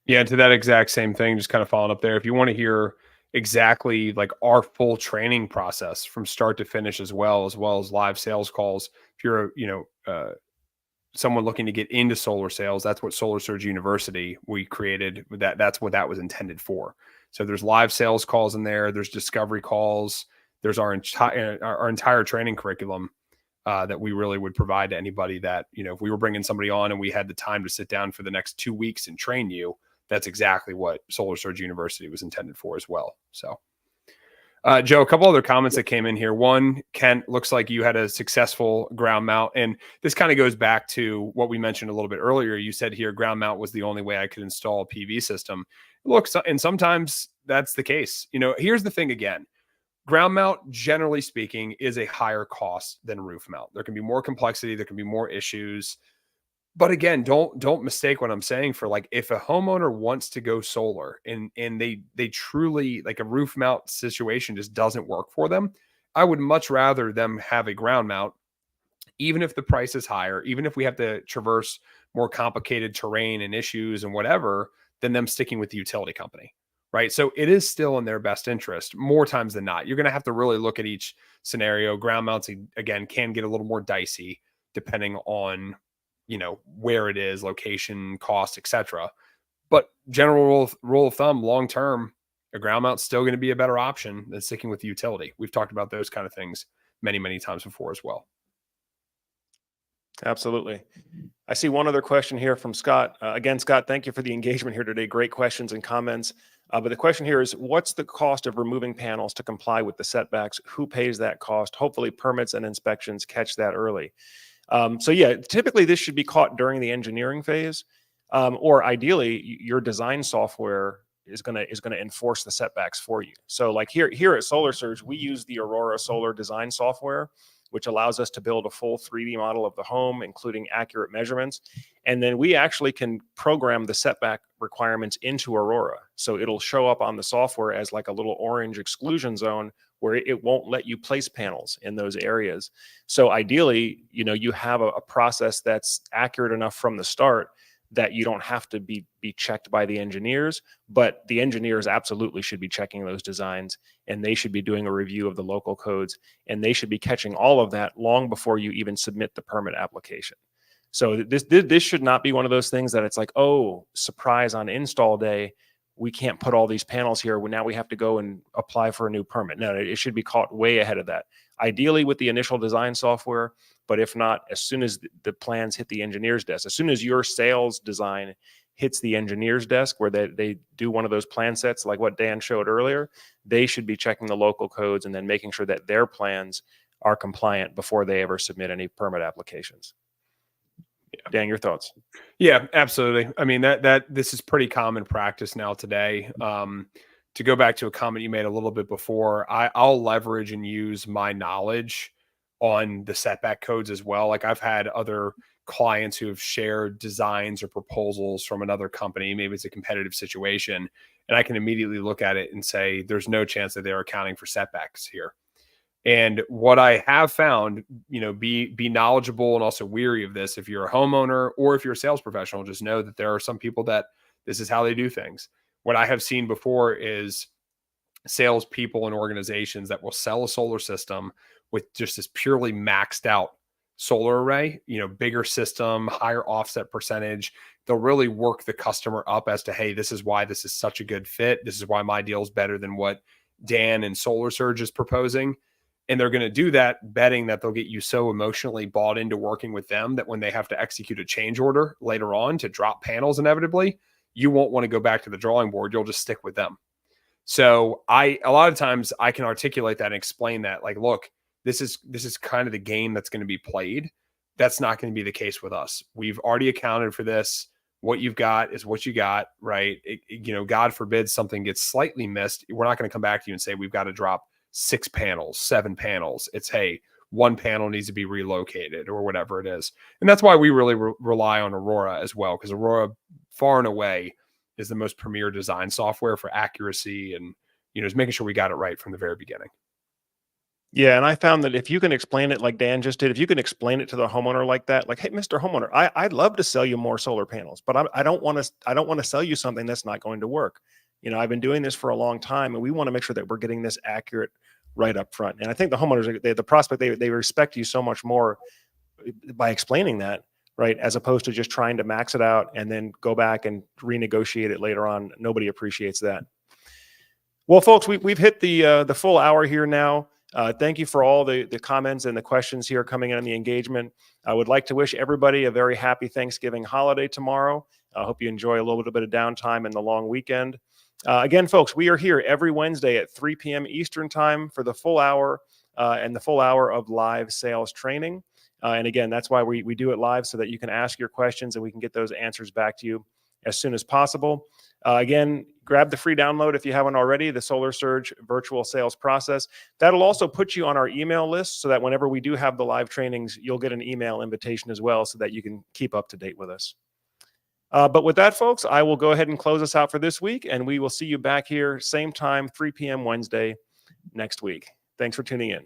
Yeah, to that exact same thing, just kind of following up there. If you want to hear exactly like our full training process from start to finish, as well as live sales calls, if you're someone looking to get into solar sales, that's what Solar Surge University we created. That's what that was intended for. So there's live sales calls in there. There's discovery calls. There's our entire training curriculum that we really would provide to anybody that, if we were bringing somebody on and we had the time to sit down for the next 2 weeks and train you, that's exactly what Solar Surge University was intended for as well. So, Joe, a couple other comments that came in here. One, Kent, looks like you had a successful ground mount. And this kind of goes back to what we mentioned a little bit earlier. You said here, ground mount was the only way I could install a PV system. Look, and sometimes that's the case. Here's the thing again. Ground mount, generally speaking, is a higher cost than roof mount. There can be more complexity. There can be more issues. But again, don't mistake what I'm saying for, like, if a homeowner wants to go solar and they truly, like, a roof mount situation just doesn't work for them, I would much rather them have a ground mount, even if the price is higher, even if we have to traverse more complicated terrain and issues and whatever, than them sticking with the utility company. Right. So it is still in their best interest more times than not. You're going to have to really look at each scenario. Ground mounts, again, can get a little more dicey depending on where it is, location, cost, etc. But general rule of thumb, long term, a ground mount's still going to be a better option than sticking with the utility. We've talked about those kind of things many, many times before as well. Absolutely. I see one other question here from Scott. Again, Scott, thank you for the engagement here today. Great questions and comments. But the question here is, what's the cost of removing panels to comply with the setbacks? Who pays that cost? Hopefully permits and inspections catch that early. So yeah, typically this should be caught during the engineering phase, or ideally your design software is going to enforce the setbacks for you. So like here at Solar Surge, we use the Aurora Solar design software, which allows us to build a full 3D model of the home, including accurate measurements. And then we actually can program the setback requirements into Aurora. So it'll show up on the software as like a little orange exclusion zone where it won't let you place panels in those areas. So ideally, you have a process that's accurate enough from the start that you don't have to be checked by the engineers, but the engineers absolutely should be checking those designs, and they should be doing a review of the local codes, and they should be catching all of that long before you even submit the permit application. So this should not be one of those things that it's like, oh, surprise, on install day, we can't put all these panels here. Now we have to go and apply for a new permit. No, it should be caught way ahead of that. Ideally with the initial design software, but if not, as soon as the plans hit the engineer's desk, as soon as your sales design hits the engineer's desk where they do one of those plan sets like what Dan showed earlier, they should be checking the local codes and then making sure that their plans are compliant before they ever submit any permit applications. Yeah. Dan, your thoughts? Yeah, absolutely. I mean, this is pretty common practice now today. To go back to a comment you made a little bit before, I'll leverage and use my knowledge on the setback codes as well. Like, I've had other clients who have shared designs or proposals from another company. Maybe it's a competitive situation, and I can immediately look at it and say, there's no chance that they're accounting for setbacks here. And what I have found, be knowledgeable and also weary of this. If you're a homeowner or if you're a sales professional, just know that there are some people that this is how they do things. What I have seen before is salespeople and organizations that will sell a solar system with just this purely maxed out solar array, bigger system, higher offset percentage. They'll really work the customer up as to, hey, this is why this is such a good fit. This is why my deal is better than what Dan and Solar Surge is proposing. And they're going to do that betting that they'll get you so emotionally bought into working with them that when they have to execute a change order later on to drop panels inevitably, you won't want to go back to the drawing board. You'll just stick with them. So a lot of times I can articulate that and explain that, like, look, this is kind of the game that's going to be played. That's not going to be the case with us. We've already accounted for this. What you've got is what you got, right? God forbid something gets slightly missed. We're not going to come back to you and say we've got to drop 6 panels, 7 panels. It's, hey, 1 panel needs to be relocated or whatever it is. And that's why we really rely on Aurora as well, because Aurora far and away is the most premier design software for accuracy and, is making sure we got it right from the very beginning. Yeah, and I found that if you can explain it like Dan just did, if you can explain it to the homeowner like that, like, hey, Mr. Homeowner, I'd love to sell you more solar panels, but I don't want to sell you something that's not going to work. I've been doing this for a long time, and we want to make sure that we're getting this accurate right up front. And I think the homeowners, the prospect, they respect you so much more by explaining that, right, as opposed to just trying to max it out and then go back and renegotiate it later on. Nobody appreciates that. Well, folks, we've hit the full hour here now. Thank you for all the comments and the questions here coming in on the engagement. I would like to wish everybody a very happy Thanksgiving holiday tomorrow. I hope you enjoy a little bit of downtime in the long weekend. Again, folks, we are here every Wednesday at 3 p.m. Eastern time for the full hour and the full hour of live sales training. And again, that's why we do it live, so that you can ask your questions and we can get those answers back to you as soon as possible. Again, grab the free download if you haven't already, the Solar Surge virtual sales process. That'll also put you on our email list, so that whenever we do have the live trainings, you'll get an email invitation as well, so that you can keep up to date with us. But with that, folks, I will go ahead and close us out for this week, and we will see you back here, same time, 3 p.m. Wednesday next week. Thanks for tuning in.